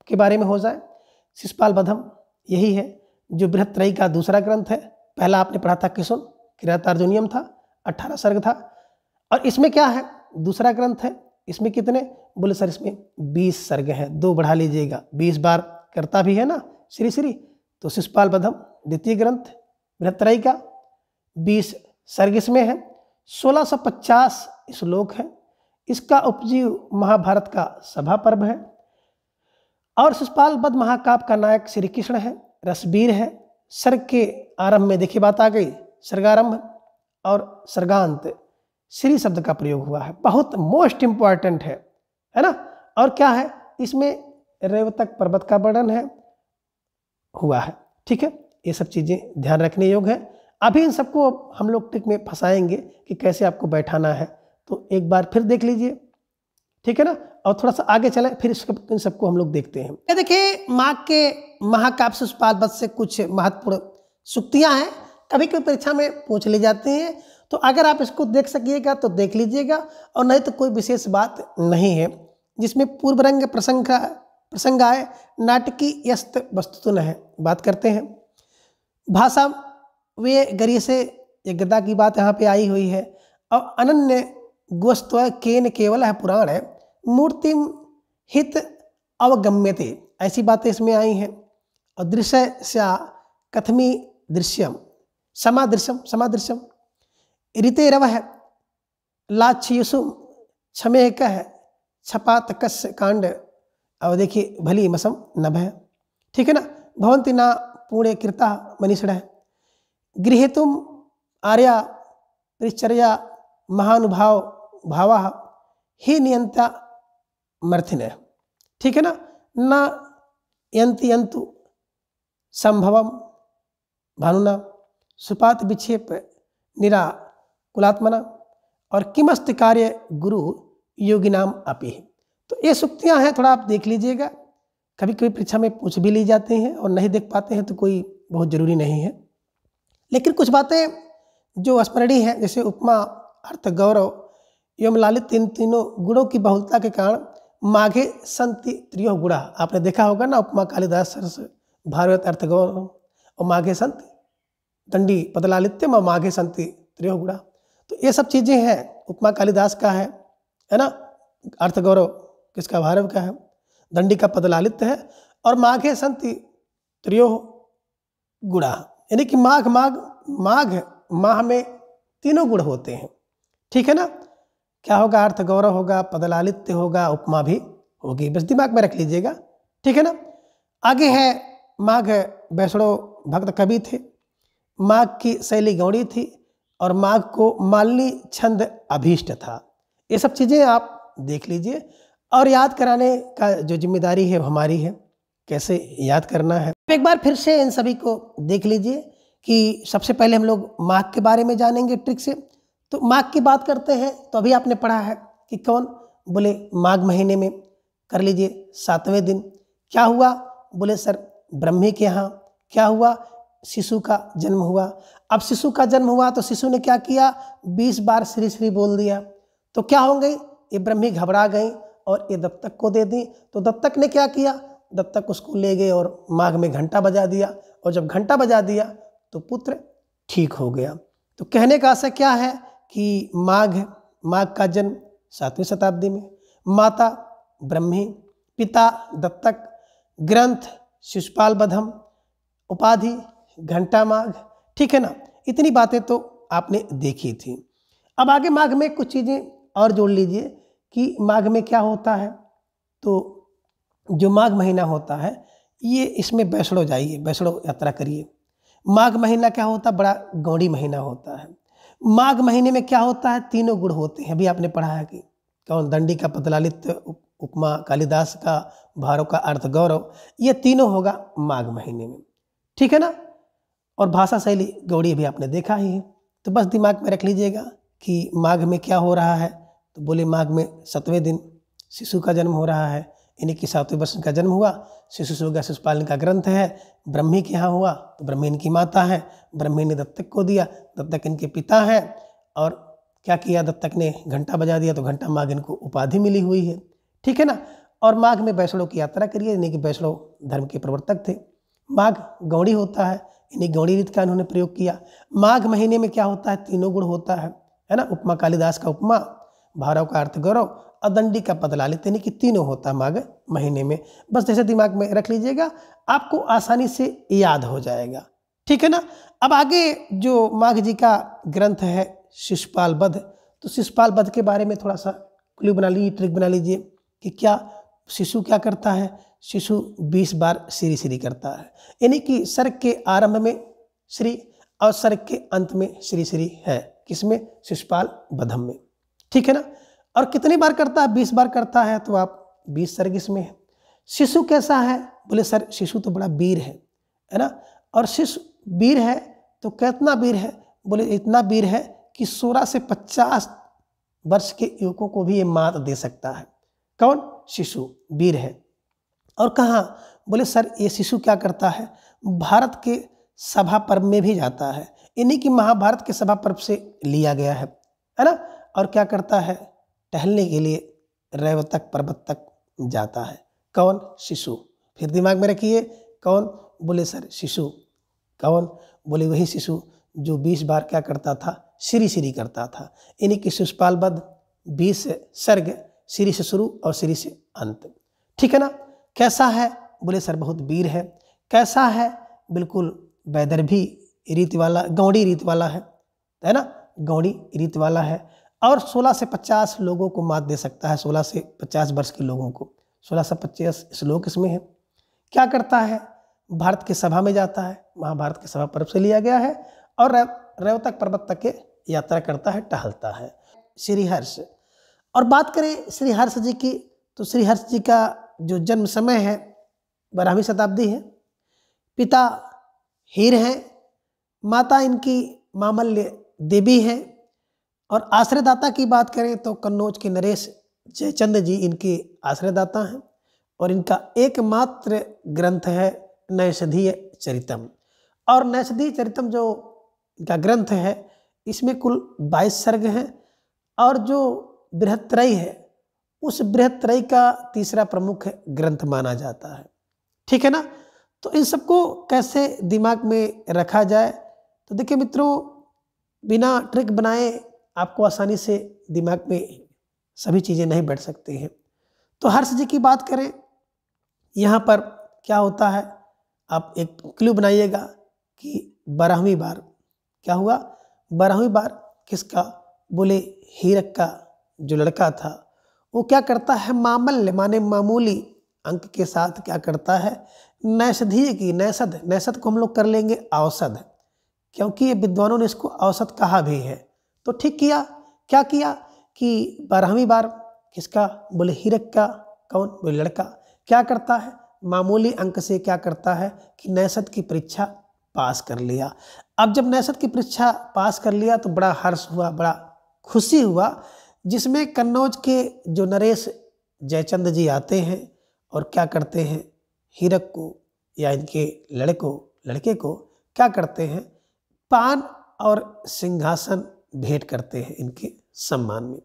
के बारे में हो जाए। शिशुपाल बधम यही है जो बृहत्त्रयी का दूसरा ग्रंथ है। पहला आपने पढ़ा था किशुन, किरातार्जुनीयम था, 18 सर्ग था। और इसमें क्या है, दूसरा ग्रंथ है, इसमें कितने, बोले सर इसमें 20 सर्ग हैं, 2 बढ़ा लीजिएगा, 20 बार करता भी है ना श्री श्री। तो शिशुपाल बधम द्वितीय ग्रंथ बृहत्त्रयी का 20 सर्ग इसमें है, 1650 श्लोक है। इसका उपजीव महाभारत का सभा पर्व है। और शिशुपाल बध महाकाव्य का नायक श्री कृष्ण है, रसबीर है। सर्ग के आरंभ में देखिए बात आ गई, सर्गारंभ और सर्गांत श्री शब्द का प्रयोग हुआ है, बहुत मोस्ट इंपॉर्टेंट है ना। और क्या है, इसमें रेवतक पर्वत का वर्णन है हुआ है, ठीक है। ये सब चीज़ें ध्यान रखने योग्य है। अभी इन सबको हम लोग ट्रिक में फंसाएंगे कि कैसे आपको बैठाना है, तो एक बार फिर देख लीजिए, ठीक है ना। और थोड़ा सा आगे चलें, फिर इन सबको हम लोग देखते हैं। ये देखिए माघ के महाकाव्य शिशुपाल बध से कुछ महत्वपूर्ण सूक्तियां हैं, कभी कभी परीक्षा में पूछ ली जाती हैं। तो अगर आप इसको देख सकिएगा तो देख लीजिएगा, और नहीं तो कोई विशेष बात नहीं है। जिसमें पूर्व रंग प्रसंग आए, नाटकी यस्त वस्तुतन है, बात करते हैं। भाषा वे गरी से यज्ञता की बात यहाँ पे आई हुई है। और अनन्य गोस्त्व केन केवल है पुराण है, मूर्तिम हित अवगम्यते, ऐसी बातें इसमें आई हैं। और दृश्य स्या कथमी दृश्यम समादृश्यम ऋते रव है लाच्छयुसुम क्षमे कह छपातकस कांड। और देखिए भली मसम नभ है, ठीक है ना। भवंती ना पुणे कृता मनीषण है, गृह तुम आर्या परिचर्या महानुभाव भावा ही नियंता मर्थिन है, ठीक है ना। न यंति यंतु संभवम भानुना सुपात विक्षेप निरा कुलात्मना और किमस्त कार्य गुरु योगी नाम अपी। तो ये सूक्तियाँ हैं, थोड़ा आप देख लीजिएगा। कभी कभी परीक्षा में पूछ भी ली जाती हैं और नहीं देख पाते हैं तो कोई बहुत ज़रूरी नहीं है। लेकिन कुछ बातें जो स्मरणीय हैं, जैसे उपमा अर्थ गौरव एवं लालित, इन तीनों गुणों की बहुलता के कारण माघे संति त्रियो गुणा, आपने देखा होगा ना, उपमा कालिदास सरस भारत अर्थ गौरव और माघे संति दंडी पदलालित्यम और माघे संति त्रियो गुणा। तो ये सब चीज़ें हैं, उपमा कालिदास का है ना, अर्थ गौरव किसका, भारव का है, दंडी का पदलालित्य है, और माघे संति त्रियो गुणा, यानी कि माघ माह में तीनों गुण होते हैं, ठीक है ना। क्या होगा, अर्थ गौरव होगा, पदलालित्य होगा, उपमा भी होगी, बस दिमाग में रख लीजिएगा, ठीक है ना। आगे है माघ वैष्णव भक्त कवि थे, माघ की शैली गौड़ी थी, और माघ को मालिनी छंद अभीष्ट था। ये सब चीज़ें आप देख लीजिए, और याद कराने का जो जिम्मेदारी है हमारी है, कैसे याद करना है। एक बार फिर से इन सभी को देख लीजिए कि सबसे पहले हम लोग माघ के बारे में जानेंगे ट्रिक से। तो माघ की बात करते हैं तो अभी आपने पढ़ा है कि कौन, बोले माघ महीने में कर लीजिए 7वें दिन क्या हुआ, बोले सर ब्रह्मी के यहाँ क्या हुआ, शिशु का जन्म हुआ। अब शिशु का जन्म हुआ तो शिशु ने क्या किया, 20 बार श्री श्री बोल दिया, तो क्या होंगे ये ब्रह्मी घबरा गई और ये दत्तक को दे दी। तो दत्तक ने क्या किया, दत्तक उसको ले गए और माघ में घंटा बजा दिया, और जब घंटा बजा दिया तो पुत्र ठीक हो गया। तो कहने का आशय क्या है कि माघ का जन्म 7वीं शताब्दी में, माता ब्रह्मी, पिता दत्तक, ग्रंथ शिशुपाल बधम, उपाधि घंटा माघ। ठीक है ना, इतनी बातें तो आपने देखी थी। अब आगे माघ में कुछ चीज़ें और जोड़ लीजिए कि माघ में क्या होता है। तो जो माघ महीना होता है ये, इसमें वैष्णो जाइए, वैष्णो यात्रा करिए। माघ महीना क्या होता है, बड़ा गौड़ी महीना होता है। माघ महीने में क्या होता है, तीनों गुण होते हैं। अभी आपने पढ़ा है कि कौन, दंडी का पतलालित, उपमा कालिदास का, भारों का अर्थ गौरव, ये तीनों होगा माघ महीने में। ठीक है ना। और भाषा शैली गौड़ी भी आपने देखा ही है। तो बस दिमाग में रख लीजिएगा कि माघ में क्या हो रहा है। तो बोले माघ में 7वें दिन शिशु का जन्म हो रहा है, यानी कि 7वें वर्ष का जन्म हुआ। शिशु सो गया, शिशुपाल का ग्रंथ है, ब्रह्मी के यहाँ हुआ तो ब्रह्मी इनकी माता है, ब्रह्मी ने दत्तक को दिया, दत्तक इनके पिता हैं। और क्या किया, दत्तक ने घंटा बजा दिया तो घंटा माघ इनको उपाधि मिली हुई है। ठीक है ना। और माघ में वैष्णव की यात्रा करिए, यानी कि वैष्णव धर्म के प्रवर्तक थे। माघ गौड़ी होता है, यानी गौड़ी रीत का इन्होंने प्रयोग किया। माघ महीने में क्या होता है, तीनों गुण होता है ना। उपमा कालिदास का उपमा, भारव का अर्थ गौरव, अदंडी का पद लालित, यानी कि तीनों होता है माघ महीने में। बस जैसे दिमाग में रख लीजिएगा, आपको आसानी से याद हो जाएगा। ठीक है ना। अब आगे जो माघ जी का ग्रंथ है शिशुपाल वध, तो शिशुपाल वध के बारे में थोड़ा सा क्लू बना लीजिए, ट्रिक बना लीजिए कि क्या शिशु क्या करता है। शिशु 20 बार श्री श्री करता है, यानी कि सर्ग के आरंभ में श्री और सर्ग के अंत में श्री श्री है। किसमें, शिशुपाल वधम में। ठीक है ना। और कितनी बार करता है, 20 बार करता है। तो आप 20 सर्ग इसमें है। शिशु कैसा है, बोले सर शिशु तो बड़ा वीर है ना। और शिशु वीर है तो कितना वीर है, बोले इतना वीर है कि 16 से 50 वर्ष के युवकों को भी ये मात दे सकता है। कौन, शिशु वीर है। और कहाँ, बोले सर ये शिशु क्या करता है, भारत के सभा पर्व में भी जाता है, इन्हीं की महाभारत के सभा पर्व से लिया गया है ना। और क्या करता है, टहलने के लिए रैवतक पर्वत तक जाता है। कौन, शिशु। फिर दिमाग में रखिए कौन, बोले सर शिशु। कौन, बोले वही शिशु जो 20 बार क्या करता था, श्री श्री करता था। इन्हीं की शिशुपाल वध 20 सर्ग, श्री से शुरू और श्री से अंत। ठीक है ना। कैसा है, बोले सर बहुत वीर है। कैसा है, बिल्कुल वैदर्भी रीत वाला, गौड़ी रीत वाला है ना, गौड़ी रीत वाला है। और 16 से 50 लोगों को मात दे सकता है, 16 से 50 वर्ष के लोगों को। 16 से 50 श्लोक इसमें है। क्या करता है, भारत के सभा में जाता है, महाभारत के सभा पर्व से लिया गया है। और रेवतक पर्वत तक के यात्रा करता है, टहलता है। श्रीहर्ष। और बात करें श्रीहर्ष जी की, तो श्रीहर्ष जी का जो जन्म समय है 12वीं शताब्दी है। पिता हीर हैं, माता इनकी मामल्य देवी हैं। और आश्रयदाता की बात करें तो कन्नौज के नरेश जयचंद जी इनके आश्रयदाता हैं। और इनका एकमात्र ग्रंथ है नैषधीय चरितम। और नैषधीय चरितम जो इनका ग्रंथ है, इसमें कुल 22 सर्ग हैं। और जो बृहत्त्रयी है, उस बृहत्त्रयी का तीसरा प्रमुख ग्रंथ माना जाता है। ठीक है ना। तो इन सबको कैसे दिमाग में रखा जाए, तो देखिए मित्रों, बिना ट्रिक बनाए आपको आसानी से दिमाग में सभी चीज़ें नहीं बैठ सकती हैं। तो हर्ष जी की बात करें, यहाँ पर क्या होता है, आप एक क्लू बनाइएगा कि 12वीं बार क्या हुआ, 12वीं बार किसका, बोले हीरक का जो लड़का था वो क्या करता है, मामल्य माने मामूली अंक के साथ क्या करता है, नैषधीय की, नैषध को हम लोग कर लेंगे औसत, क्योंकि ये विद्वानों ने इसको औसत कहा भी है। तो ठीक किया, क्या किया कि 12वीं बार किसका, बोले हीरक का। कौन, बोले लड़का। क्या करता है, मामूली अंक से क्या करता है कि नैषध की परीक्षा पास कर लिया। अब जब नैषध की परीक्षा पास कर लिया तो बड़ा हर्ष हुआ, बड़ा खुशी हुआ, जिसमें कन्नौज के जो नरेश जयचंद जी आते हैं और क्या करते हैं, हीरक को या इनके लड़के को क्या करते हैं, पान और सिंहासन भेंट करते हैं इनके सम्मान में।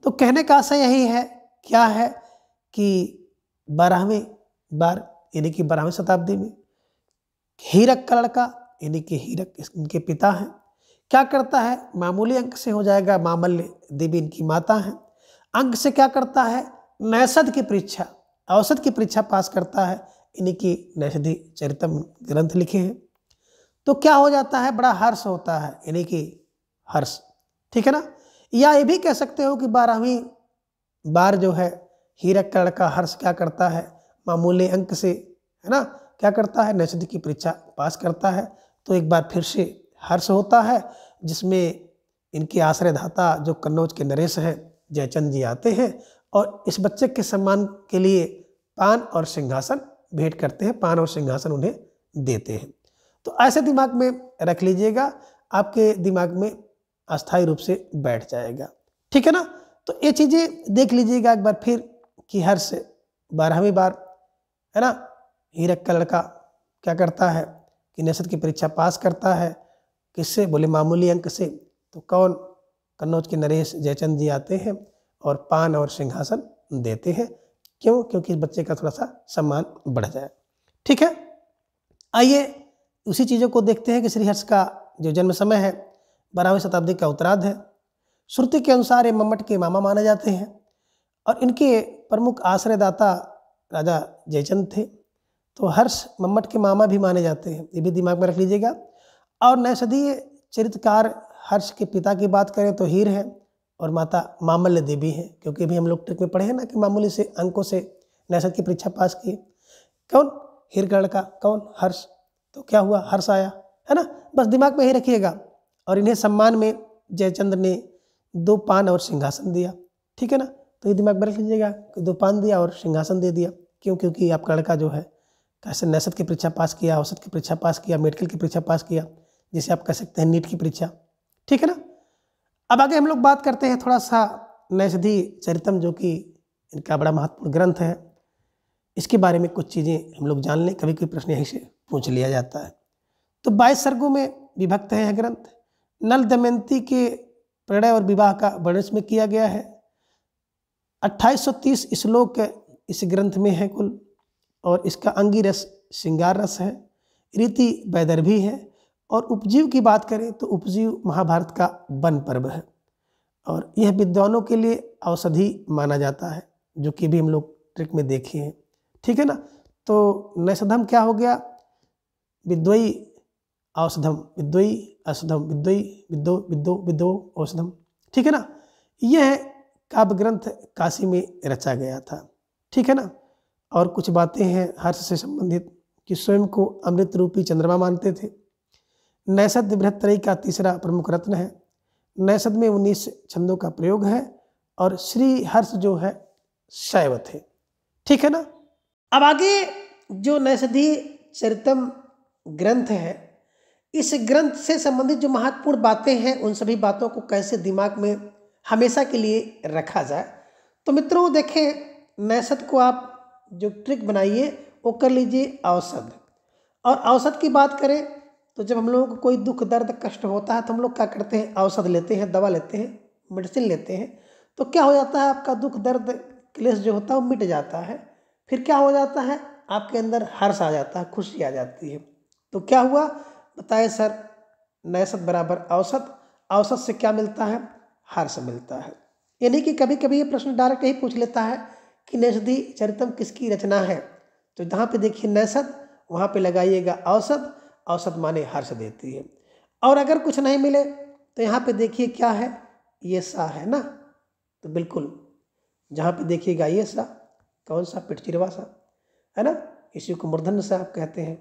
तो कहने का आशय यही है, क्या है कि 12वीं बार यानी कि 12वीं शताब्दी में हीरक का लड़का यानी कि हीरक इनके पिता हैं, क्या करता है, मामूली अंक से हो जाएगा, मामल्य देवी इनकी माता हैं, अंक से क्या करता है, नैषध की परीक्षा, औसत की परीक्षा पास करता है, इन्हीं की नैषधि चरितम ग्रंथ लिखे हैं। तो क्या हो जाता है, बड़ा हर्ष होता है, यानी कि हर्ष, ठीक है ना। या ये भी कह सकते हो कि 12वीं बार जो है हीरक का लड़का हर्ष क्या करता है, मामूली अंक से, है ना, क्या करता है, नैषधि की परीक्षा पास करता है। तो एक बार फिर से हर्ष होता है, जिसमें इनके आश्रयदाता जो कन्नौज के नरेश हैं जयचंद जी आते हैं और इस बच्चे के सम्मान के लिए पान और सिंहासन भेंट करते हैं, पान और सिंहासन उन्हें देते हैं। तो ऐसे दिमाग में रख लीजिएगा, आपके दिमाग में अस्थायी रूप से बैठ जाएगा, ठीक है ना। तो ये चीज़ें देख लीजिएगा एक बार फिर कि हर्ष 12वीं बार, है ना, हीरक का लड़का क्या करता है कि नैषध की परीक्षा पास करता है, किससे, बोले मामूली अंक से। तो कौन, कन्नौज के नरेश जयचंद जी आते हैं और पान और सिंहासन देते हैं। क्यों, क्योंकि इस बच्चे का थोड़ा सा सम्मान बढ़ जाए, ठीक है। आइए उसी चीज़ों को देखते हैं कि श्रीहर्ष का जो जन्म समय है 12वीं शताब्दी का उत्तरार्ध है। श्रुति के अनुसार ये मम्मट के मामा माने जाते हैं और इनके प्रमुख आश्रयदाता राजा जयचंद थे। तो हर्ष मम्मट के मामा भी माने जाते हैं, ये भी दिमाग में रख लीजिएगा। और नैषधीय चरित्रकार हर्ष के पिता की बात करें तो हीर है और माता मामल्य देवी है, क्योंकि भी हम लोग ट्रिक में पढ़े हैं ना कि मामूली से अंकों से नैषध की परीक्षा पास किए। कौन, हीर का लड़का, कौन, हर्ष। तो क्या हुआ, हर्ष आया, है ना, बस दिमाग में ही रखिएगा। और इन्हें सम्मान में जयचंद्र ने 2 पान और सिंहासन दिया, ठीक है ना। तो ये दिमाग में रख लीजिएगा कि 2 पान दिया और सिंहासन दे दिया। क्यों, क्योंकि आपका लड़का जो है कैसे नैषध की परीक्षा पास किया, औसत की परीक्षा पास किया, मेडिकल की परीक्षा पास किया, जिसे आप कह सकते हैं नीट की परीक्षा, ठीक है ना। अब आगे हम लोग बात करते हैं थोड़ा सा नैषधि चरितम, जो कि इनका बड़ा महत्वपूर्ण ग्रंथ है। इसके बारे में कुछ चीज़ें हम लोग जान लें, कभी कोई प्रश्न यहीं से पूछ लिया जाता है। तो 22 सर्गों में विभक्त है यह ग्रंथ। नल दमयंती के प्रणय और विवाह का वर्णन इसमें किया गया है। 2830 श्लोक इस ग्रंथ में है कुल, और इसका अंगी रस श्रृंगार रस है, रीति वैदर्भी है। और उपजीव की बात करें तो उपजीव महाभारत का वन पर्व है और यह विद्वानों के लिए औषधि माना जाता है, जो कि भी हम लोग ट्रिक में देखे हैं, ठीक है ना। तो नैषधम क्या हो गया, विद्वई औषधम, विद्वई औषधम, विद्वई विद्वो विद्वो विद्वो औषधम, ठीक है ना। यह काव्य ग्रंथ काशी में रचा गया था, ठीक है ना। और कुछ बातें हैं हर्ष से संबंधित कि स्वयं को अमृत रूपी चंद्रमा मानते थे। नैषध बृहत्तरी का तीसरा प्रमुख रत्न है। नैषध में 19 छंदों का प्रयोग है और श्री हर्ष जो है शैव थे, ठीक है ना। अब आगे जो नैषधि चरितम ग्रंथ है, इस ग्रंथ से संबंधित जो महत्वपूर्ण बातें हैं, उन सभी बातों को कैसे दिमाग में हमेशा के लिए रखा जाए। तो मित्रों देखें, नैषध को आप जो ट्रिक बनाइए वो कर लीजिए औषध। और औषध की बात करें तो जब हम लोगों को कोई दुख दर्द कष्ट होता है तो हम लोग क्या करते हैं, औषध लेते हैं, दवा लेते हैं, मेडिसिन लेते हैं। तो क्या हो जाता है, आपका दुख दर्द क्लेश जो होता है वो मिट जाता है। फिर क्या हो जाता है, आपके अंदर हर्ष आ जाता है, खुशी आ जाती है। तो क्या हुआ बताए सर, नैषध बराबर औसत, औसत से क्या मिलता है, हर्ष मिलता है। यानी कि कभी कभी ये प्रश्न डायरेक्ट यही पूछ लेता है कि नैषधि चरितम किसकी रचना है। तो जहाँ पे देखिए नैषध, वहाँ पे लगाइएगा औसत, औसत माने हर्ष देती है। और अगर कुछ नहीं मिले तो यहाँ पे देखिए क्या है, ये सा है ना। तो बिल्कुल जहाँ पे देखिएगा ये सा, कौन सा, पिटचिरवा सा, है ना, इसी को मूर्धन्य सा आप कहते हैं।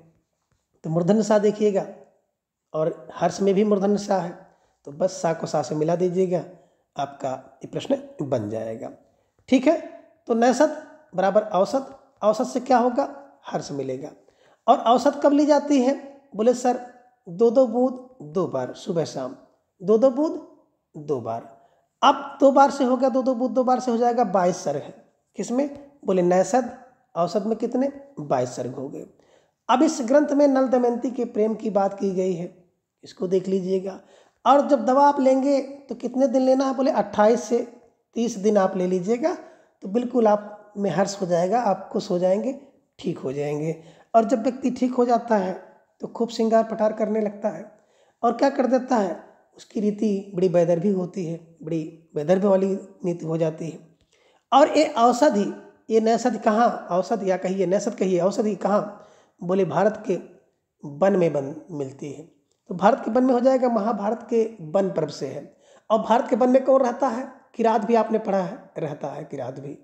तो मूर्धन्य सा देखिएगा, और हर्ष में भी मूर्धन्य सा है। तो बस सा को सा से मिला दीजिएगा, आपका ये प्रश्न बन जाएगा, ठीक है। तो नैषध बराबर औसत, औसत से क्या होगा, हर्ष मिलेगा। और औसत कब ली जाती है, बोले सर 2-2 बूंद 2 बार, सुबह शाम 2-2 बूंद 2 बार। अब 2 बार से हो गया, 2-2 बूंद 2 बार से हो जाएगा 22 सर्ग है। किसमें, बोले नैषध, औसत में कितने, 22 सर्ग हो गए। अब इस ग्रंथ में नल दमयंती के प्रेम की बात की गई है, इसको देख लीजिएगा। और जब दवा आप लेंगे तो कितने दिन लेना है, बोले 28 से 30 दिन आप ले लीजिएगा तो बिल्कुल आप में हर्ष हो जाएगा, आप खुश हो जाएंगे, ठीक हो जाएंगे। और जब व्यक्ति ठीक हो जाता है तो खूब श्रृंगार पटार करने लगता है और क्या कर देता है, उसकी रीति बड़ी बेदर्भी होती है, बड़ी बेदर्भी वाली नीति हो जाती है। और ये औषधि, ये नैषध कहाँ, औषध या कहिए नैषध कहिए, औषधि कहाँ, बोले भारत के वन में बन मिलती है। तो भारत के वन में हो जाएगा, महाभारत के वन पर्व से है। और भारत के वन में कौन रहता है, किरात भी आपने पढ़ा है, रहता है किरात भी,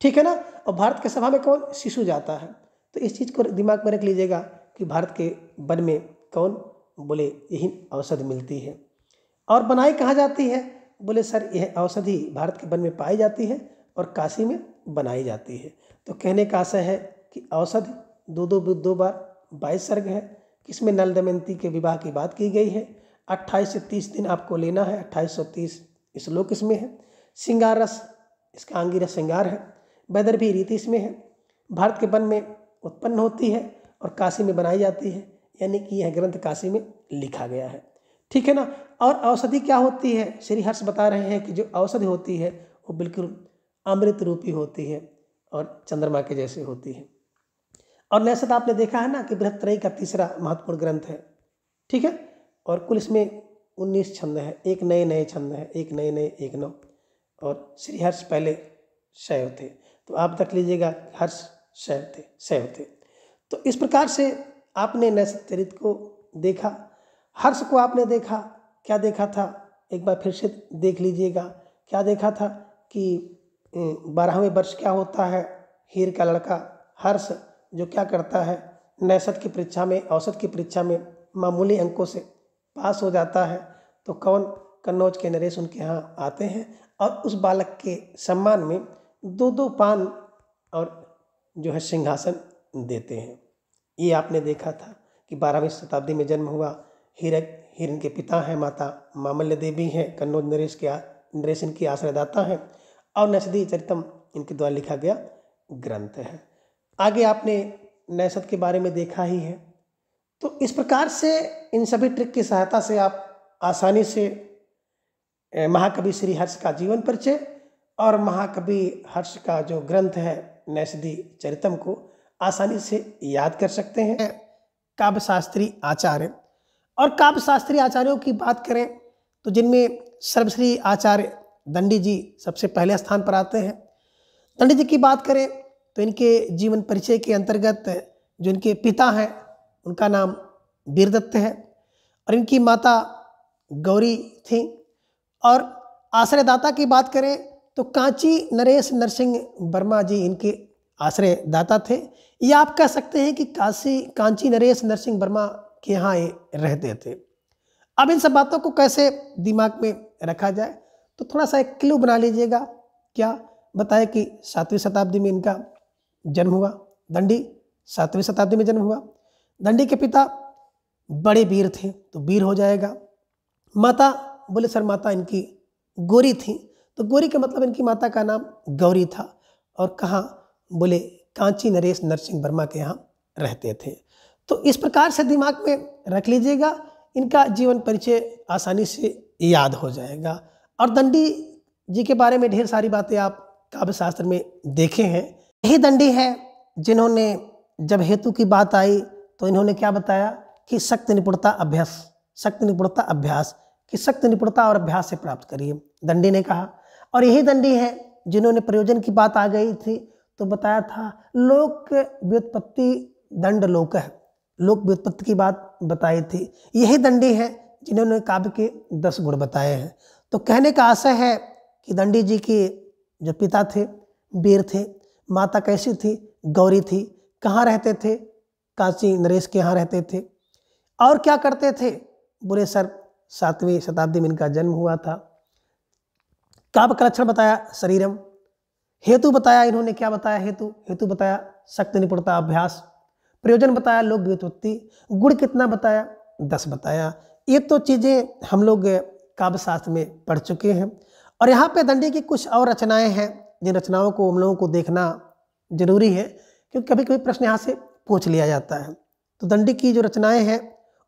ठीक है ना। और भारत के सभा में कौन, शिशु जाता है। तो इस चीज़ को दिमाग में रख लीजिएगा कि भारत के वन में कौन, बोले यही औषधि मिलती है। और बनाई कहाँ जाती है, बोले सर यह औषधि भारत के वन में पाई जाती है और काशी में बनाई जाती है। तो कहने का आशय है कि औषधि दो बार 22 सर्ग है, किसमें नल दमयंती के विवाह की बात की गई है। 28 से 30 दिन आपको लेना है, 2830 श्लोक इसमें है। श्रृंगार रस, इसका अंगी रस श्रृंगार है। वैदर्भी रीति इसमें है, भारत के वन में उत्पन्न होती है और काशी में बनाई जाती है, यानी कि यह ग्रंथ काशी में लिखा गया है, ठीक है ना। और औषधि क्या होती है, श्री हर्ष बता रहे हैं कि जो औषधि होती है वो बिल्कुल अमृत रूपी होती है और चंद्रमा के जैसे होती है। और नैषध आपने देखा है ना कि बृहत्त्रयी का तीसरा महत्वपूर्ण ग्रंथ है, ठीक है। और कुल इसमें 19 छंद है, एक नए नए छंद है, एक नए नए एक नौ। और श्री हर्ष पहले शैव थे, तो आप तक लीजिएगा हर्ष शैव थे। तो इस प्रकार से आपने नैषध चरित को देखा, हर्ष को आपने देखा, क्या देखा था एक बार फिर से देख लीजिएगा। क्या देखा था कि 12वें वर्ष क्या होता है, हीर का लड़का हर्ष जो क्या करता है, नैषध की परीक्षा में, औसत की परीक्षा में मामूली अंकों से पास हो जाता है। तो कौन, कन्नौज के नरेश उनके यहाँ आते हैं और उस बालक के सम्मान में 2-2 पान और जो है सिंहासन देते हैं। ये आपने देखा था कि 12वीं शताब्दी में जन्म हुआ। हिरण के पिता हैं माता मामल्य देवी हैं, कन्नौज नरेश इनकी आश्रयदाता हैं और नैषधि चरितम इनके द्वारा लिखा गया ग्रंथ है। आगे आपने नैषध के बारे में देखा ही है। तो इस प्रकार से इन सभी ट्रिक की सहायता से आप आसानी से महाकवि श्री हर्ष का जीवन परिचय और महाकवि हर्ष का जो ग्रंथ है नैषधि चरितम को आसानी से याद कर सकते हैं। काव्यशास्त्री आचार्य, और काव्यशास्त्री आचार्यों की बात करें तो जिनमें सर्वश्री आचार्य दंडी जी सबसे पहले स्थान पर आते हैं। दंडी जी की बात करें तो इनके जीवन परिचय के अंतर्गत जो इनके पिता हैं उनका नाम वीरदत्त है और इनकी माता गौरी थी। और आश्रयदाता की बात करें तो कांची नरेश नरसिंह वर्मा जी इनके आश्रयदाता थे। या आप कह सकते हैं कि कांची नरेश नरसिंह वर्मा के यहाँ ये रहते थे। अब इन सब बातों को कैसे दिमाग में रखा जाए, तो थोड़ा सा एक क्लू बना लीजिएगा। क्या बताए कि 7वीं शताब्दी में इनका जन्म हुआ, दंडी 7वीं शताब्दी में जन्म हुआ। दंडी के पिता बड़े वीर थे तो वीर हो जाएगा। माता, बोले सर माता इनकी गौरी थी, तो गौरी का मतलब इनकी माता का नाम गौरी था। और कहाँ, बोले कांची नरेश नरसिंह वर्मा के यहाँ रहते थे। तो इस प्रकार से दिमाग में रख लीजिएगा, इनका जीवन परिचय आसानी से याद हो जाएगा। और दंडी जी के बारे में ढेर सारी बातें आप काव्यशास्त्र में देखे हैं। यही दंडी है जिन्होंने जब हेतु की बात आई तो इन्होंने क्या बताया कि शक्ति निपुणता अभ्यास कि शक्ति निपुणता और अभ्यास से प्राप्त करिए, दंडी ने कहा। और यही दंडी है जिन्होंने प्रयोजन की बात आ गई थी तो बताया था लोक व्युत्पत्ति दंड लोक है, लोक व्युत्पत्ति की बात बताई थी। यही दंडी है जिन्होंने काव्य के 10 गुण बताए हैं। तो कहने का आशय है कि दंडी जी के जो पिता थे वीर थे, माता कैसी थी, गौरी थी, कहाँ रहते थे, कांची नरेश के यहाँ रहते थे। और क्या करते थे, बोले सर 7वीं शताब्दी में इनका जन्म हुआ था। काव्य का लक्षण बताया शरीरम, हेतु बताया इन्होंने, क्या बताया हेतु बताया शक्ति निपुणता अभ्यास, प्रयोजन बताया लोक व्युत्पत्ति, गुण कितना बताया 10 बताया। ये तो चीज़ें हम लोग काव्य शास्त्र में पढ़ चुके हैं। और यहाँ पे दंडी की कुछ और रचनाएं हैं जिन रचनाओं को हम लोगों को देखना जरूरी है, क्योंकि कभी कभी प्रश्न यहाँ से पूछ लिया जाता है। तो दंडी की जो रचनाएं हैं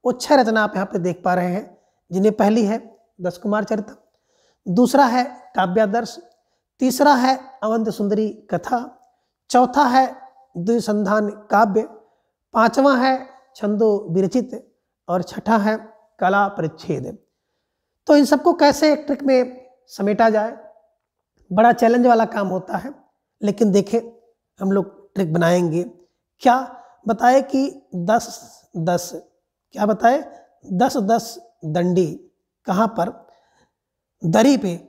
वो 6 रचना आप यहाँ पे देख पा रहे हैं, जिन्हें पहली है 10 कुमार चरित, दूसरा है काव्यादर्श, तीसरा है अवंत सुंदरी कथा, चौथा है द्विसंधान काव्य, पांचवा है छंदो विरचित और छठा है कला परिच्छेद। तो इन सबको कैसे एक ट्रिक में समेटा जाए, बड़ा चैलेंज वाला काम होता है, लेकिन देखें हम लोग ट्रिक बनाएंगे। क्या बताए कि 10-10, क्या बताए 10-10 दंडी कहाँ पर, दरी पे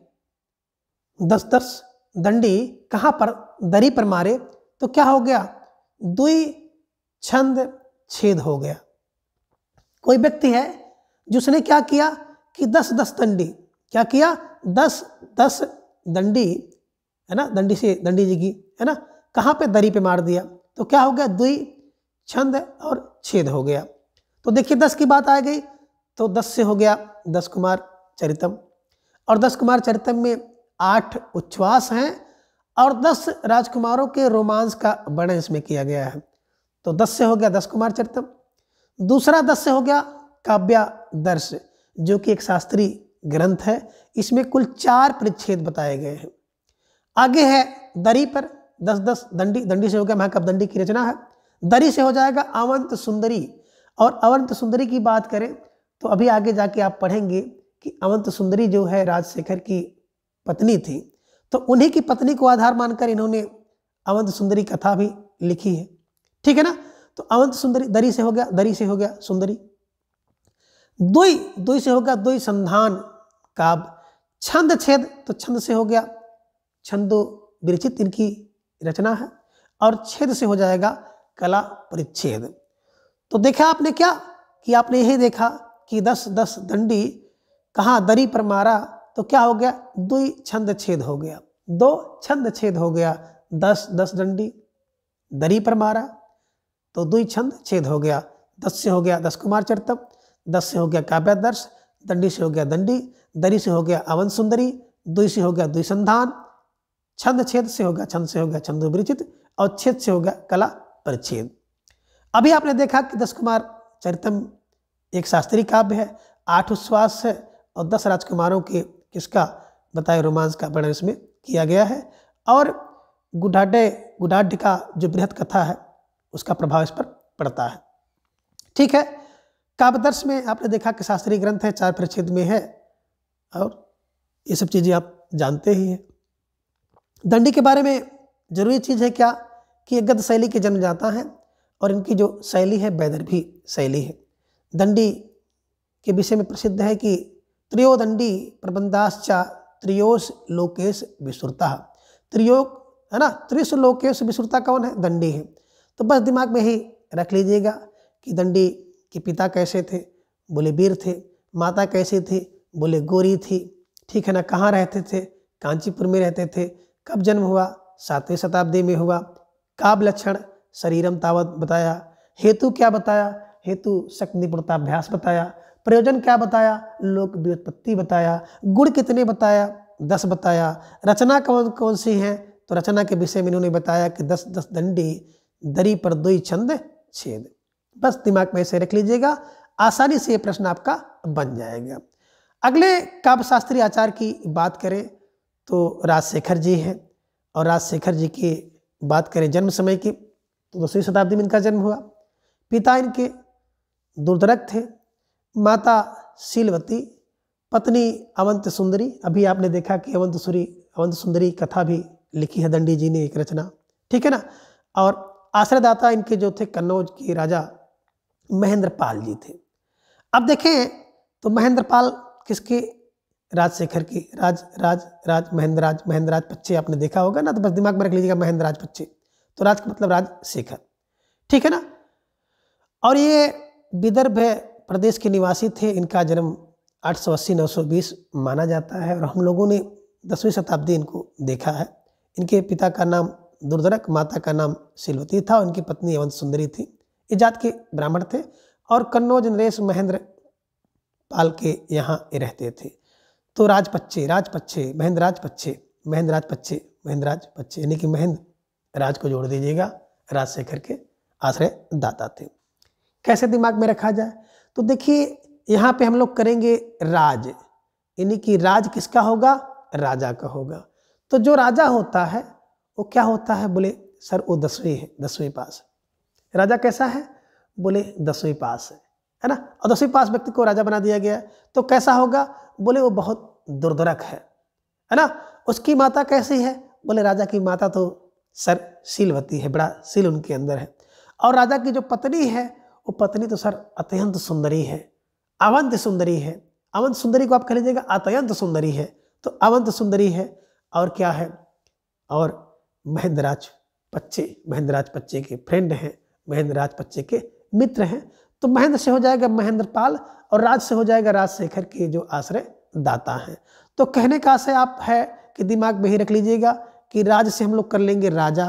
10-10 दंडी कहाँ पर, दरी पर मारे तो क्या हो गया, द्वि छंद छेद हो गया। कोई व्यक्ति है जिसने क्या किया कि 10-10 दंडी, क्या किया 10-10 दंडी, है ना, दंडी से दंडी जी की, है ना, कहाँ पे, दरी पे मार दिया तो क्या हो गया, द्वि छंद और छेद हो गया। तो देखिए 10 की बात आ गई तो 10 से हो गया 10 कुमार चरितम, और 10 कुमार चरितम में 8 उच्छ्वास हैं और 10 राजकुमारों के रोमांस का वर्णन इसमें किया गया है। तो 10 से हो गया 10 कुमार चरितम। दूसरा 10 से हो गया काव्यादर्श, जो कि एक शास्त्रीय ग्रंथ है, इसमें कुल 4 परिच्छेद बताए गए हैं। आगे है दरी पर 10-10 दंडी, दंडी से हो गया महाकाव्य दंडी की रचना है। दरी से हो जाएगा अवंत सुंदरी, और अवंत सुंदरी की बात करें तो अभी आगे जाके आप पढ़ेंगे कि अवंत सुंदरी जो है राजशेखर की पत्नी थी, तो उन्हीं की पत्नी को आधार मानकर इन्होंने अवंत सुंदरी कथा भी लिखी है, ठीक है ना। तो अवंत सुंदरी, दरी से हो गया, दरी से हो गया सुंदरी। दुई, दुई से हो गया दुई संधान काव्य। छंद छेद, तो छंद से हो गया छंदो विरचित इनकी रचना है, और छेद से हो जाएगा कला परिच्छेद। तो देखा आपने क्या कि आपने यही देखा कि 10-10 दंडी कहाँ, दरी पर मारा तो क्या हो गया, दुई छंद छेद हो गया, 2 छंद छेद हो गया। 10-10 दंडी दरी पर मारा तो दुई छंद छेद हो गया। 10 से हो गया 10 कुमार चरितम, 10 से हो गया काव्यादर्श, दंडी से हो गया दंडी, दरी से हो गया अवंत सुंदरी, दुई से हो गया द्विसंधान, छंद छेद से हो गया, छंद से हो गया छंदो विरचित, और छेद से हो गया कला परिच्छेद। अभी आपने देखा कि 10 कुमार चरितम एक शास्त्रीय काव्य है, 8 उच्छ्वास है और 10 राजकुमारों के किसका बताए रोमांस का वर्णन इसमें किया गया है, और गुडाढ़ का जो बृहद कथा है उसका प्रभाव इस पर पड़ता है, ठीक है। काव्यदर्श में आपने देखा कि शास्त्रीय ग्रंथ है, 4 परिच्छेद में है, और ये सब चीज़ें आप जानते ही हैं। दंडी के बारे में जरूरी चीज़ है क्या कि ये गद्य शैली के जन्म जाता है, और इनकी जो शैली है वैदर्भी शैली है। दंडी के विषय में प्रसिद्ध है कि त्रयोदंडी प्रबंधाश्चा त्रियोश लोकेश विश्रुता। त्रियोग है ना, त्रिश लोकेश विश्रुता कौन है, दंडी है। तो बस दिमाग में ही रख लीजिएगा कि दंडी के पिता कैसे थे, बोले वीर थे, माता कैसे थी, बोले गोरी थी, ठीक है ना, कहाँ रहते थे, कांचीपुर में रहते थे, कब जन्म हुआ, 7वीं शताब्दी में हुआ, काव्य लक्षण शरीरम तावत बताया, हेतु क्या बताया, हेतु शक्ति निपुणताभ्यास बताया, प्रयोजन क्या बताया, लोक व्युत्पत्ति बताया, गुण कितने बताया, 10 बताया, रचना कौन कौन सी है, तो रचना के विषय में इन्होंने बताया कि 10-10 दंडी दरी पर दुई छंद छेद। बस दिमाग में ऐसे रख लीजिएगा, आसानी से ये प्रश्न आपका बन जाएगा। अगले काव्य शास्त्रीय आचार्य की बात करें तो राजशेखर जी हैं, और राजशेखर जी की बात करें जन्म समय की तो 10वीं शताब्दी में इनका जन्म हुआ। पिता इनके दुर्धरक थे, माता शीलवती, पत्नी अवंत सुंदरी। अभी आपने देखा कि अवंत सुंदरी कथा भी लिखी है दंडी जी ने, एक रचना, ठीक है ना। और आश्रयदाता इनके जो थे कन्नौज के राजा महेंद्रपाल जी थे। अब देखें तो महेंद्रपाल किसके, राजशेखर की, राज महेंद्रराज पच्चे आपने देखा होगा ना, तो बस दिमाग में रख लीजिएगा महेंद्रराज पच्चे, तो राज का मतलब राजशेखर, ठीक है ना। और ये विदर्भ प्रदेश के निवासी थे, इनका जन्म 880-920 माना जाता है, और हम लोगों ने 10वीं शताब्दी इनको देखा है। इनके पिता का नाम दुर्धरक, माता का नाम शीलवती था, और इनकी पत्नी अवंत सुंदरी थी। ये जात के ब्राह्मण थे, और कन्नौज नरेश महेंद्र पाल के यहाँ रहते थे। तो राजपच्चे यानी कि महेंद्र राज को जोड़ दीजिएगा, राजशेखर के आश्रय दाता थे। कैसे दिमाग में रखा जाए, तो देखिए यहाँ पे हम लोग करेंगे राज, यानी कि राज किसका होगा, राजा का होगा। तो जो राजा होता है वो क्या होता है? बोले सर वो 10वीं है, 10वीं पास है। राजा कैसा है? बोले 10वीं पास है ना। और 10वीं पास व्यक्ति को राजा बना दिया गया है, तो कैसा होगा? बोले वो बहुत दुर्धरक है ना। उसकी माता कैसी है? बोले राजा की माता तो सर शीलवती है, बड़ा शील उनके अंदर है। और राजा की जो पत्नी है वो पत्नी तो सर अत्यंत सुंदरी है, अवंत सुंदरी है। अवंत सुंदरी को आप कह लीजिएगा अत्यंत सुंदरी है, तो अवंत सुंदरी है। और क्या है? और महेंद्रराज पच्चे के फ्रेंड हैं, महेंद्रराज पच्चे के मित्र हैं। तो महेंद्र से हो जाएगा महेंद्रपाल और राज से हो जाएगा राजशेखर के जो आश्रय दाता हैं। तो कहने का आशय आप है कि दिमाग में ही रख लीजिएगा कि राज से हम लोग कर लेंगे राजा।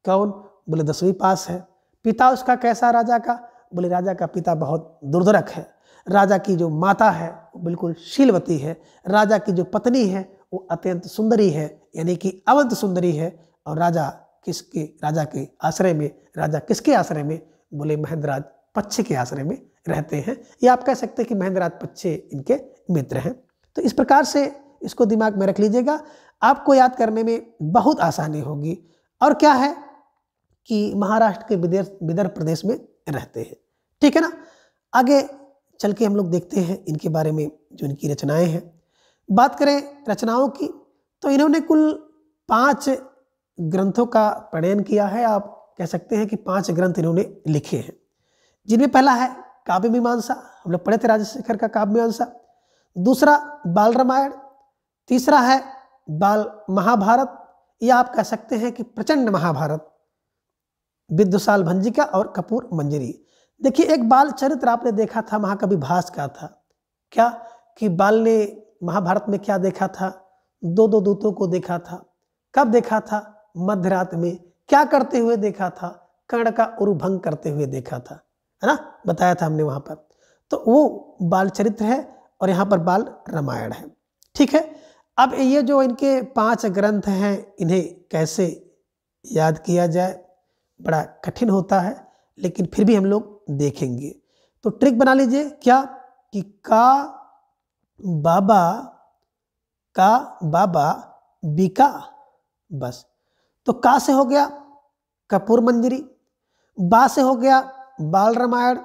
कौन? बोले 10वीं पास है। पिता उसका कैसा राजा का? बोले राजा का पिता बहुत दुर्धरक है। राजा की जो माता है वो बिल्कुल शीलवती है। राजा की जो पत्नी है वो अत्यंत सुंदरी है, यानी कि अवंत सुंदरी है। और राजा के आश्रय में, राजा किसके आश्रय में? बोले महेंद्रराज पच्चे के आश्रय में रहते हैं। या आप कह सकते हैं कि महेंद्रराज पच्चे इनके मित्र हैं। तो इस प्रकार से इसको दिमाग में रख लीजिएगा, आपको याद करने में बहुत आसानी होगी। और क्या है कि महाराष्ट्र के विदर्भ प्रदेश में रहते हैं, ठीक है ना। आगे चल के हम लोग देखते हैं इनके बारे में, जो इनकी रचनाएं हैं। बात करें रचनाओं की, तो इन्होंने कुल 5 ग्रंथों का प्रणयन किया है। आप कह सकते हैं कि 5 ग्रंथ इन्होंने लिखे हैं, जिनमें पहला है काव्य मीमांसा, हम लोग पढ़े थे राजशेखर का काव्य मीमांसा। दूसरा बाल रामायण, तीसरा है बाल महाभारत, या आप कह सकते हैं कि प्रचंड महाभारत, विद्युसाल भंजिका और कपूर मंजरी। देखिए एक बाल चरित्र आपने देखा था महाकवि भास का था, क्या कि बाल ने महाभारत में क्या देखा था? 2 दूतों को देखा था। कब देखा था? मध्य रात में। क्या करते हुए देखा था? कर्ण का उरुभंग करते हुए देखा था, है ना, बताया था हमने वहां पर। तो वो बाल चरित्र है और यहाँ पर बाल रामायण है, ठीक है। अब ये जो इनके 5 ग्रंथ हैं, इन्हें कैसे याद किया जाए? बड़ा कठिन होता है, लेकिन फिर भी हम लोग देखेंगे। तो ट्रिक बना लीजिए, क्या कि का बाबा बिका, बस। तो का से हो गया कपूर मंजरी, बा से हो गया बाल रामायण,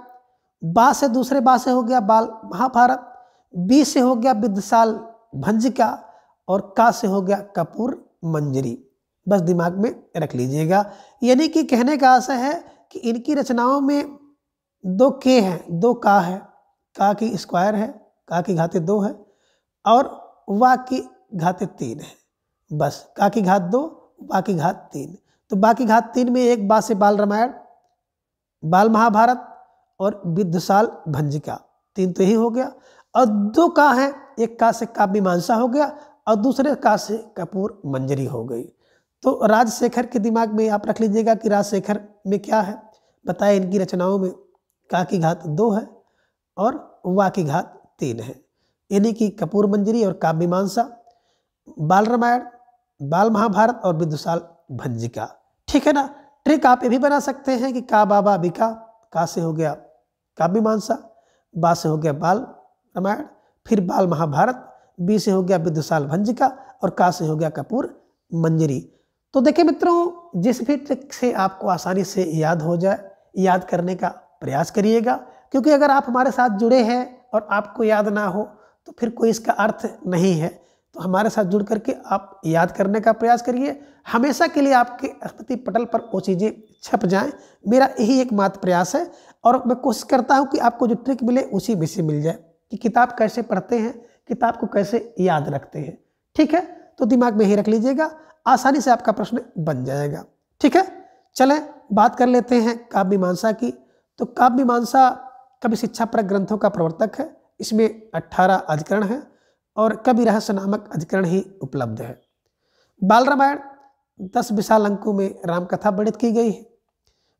बा से दूसरे बा से हो गया बाल महाभारत, बी से हो गया विद्युसाल भंजिका और का से हो गया कपूर मंजरी। बस दिमाग में रख लीजिएगा। यानी कि कहने का आशय है कि इनकी रचनाओं में 2 के हैं, 2 का है। का की स्क्वायर है, का की घाते 2 है, और वा की घाते 3 है। बस का की घात 2, बा की घात 3। तो बा की घात 3 में एक बा से बाल रामायण, बाल महाभारत और विद्युसाल भंजिका, 3 तो यही हो गया। और 2 का है, एक का से काव्य मीमांसा हो गया और दूसरे का से कपूर मंजरी हो गई। तो राजशेखर के दिमाग में आप रख लीजिएगा कि राजशेखर में क्या है, बताया इनकी रचनाओं में का की घात 2 है और वा की घात 3 है, यानी कि कपूर मंजरी और काव्य मीमांसा, बाल रामायण, बाल महाभारत और विद्युसाल भंजिका, ठीक है ना। ट्रिक आप ये भी बना सकते हैं कि का बाबा बिका, का से हो गया काव्य मीमांसा, बा से हो गया बाल रामायण, फिर बाल महाभारत, बी से हो गया विद्युसाल भंजिका और का से हो गया कपूर मंजरी। तो देखिए मित्रों, जिस भी ट्रिक से आपको आसानी से याद हो जाए, याद करने का प्रयास करिएगा, क्योंकि अगर आप हमारे साथ जुड़े हैं और आपको याद ना हो तो फिर कोई इसका अर्थ नहीं है। तो हमारे साथ जुड़ करके आप याद करने का प्रयास करिए, हमेशा के लिए आपके स्मृति पटल पर वो चीज़ें छप जाएं। मेरा यही एकमात्र प्रयास है और मैं कोशिश करता हूं कि आपको जो ट्रिक मिले उसी में से मिल जाए, कि किताब कैसे पढ़ते हैं, किताब को कैसे याद रखते हैं, ठीक है। तो दिमाग में ही रख लीजिएगा, आसानी से आपका प्रश्न बन जाएगा, ठीक है। चलें बात कर लेते हैं काव्य मीमांसा की। तो काव्य मीमांसा कवि शिक्षापरक ग्रंथों का प्रवर्तक है। इसमें 18 अधिकरण हैं और कवि रहस्य नामक अधिकरण ही उपलब्ध है। बाल रामायण 10 विशाल अंकों में राम कथा वर्णित की गई है।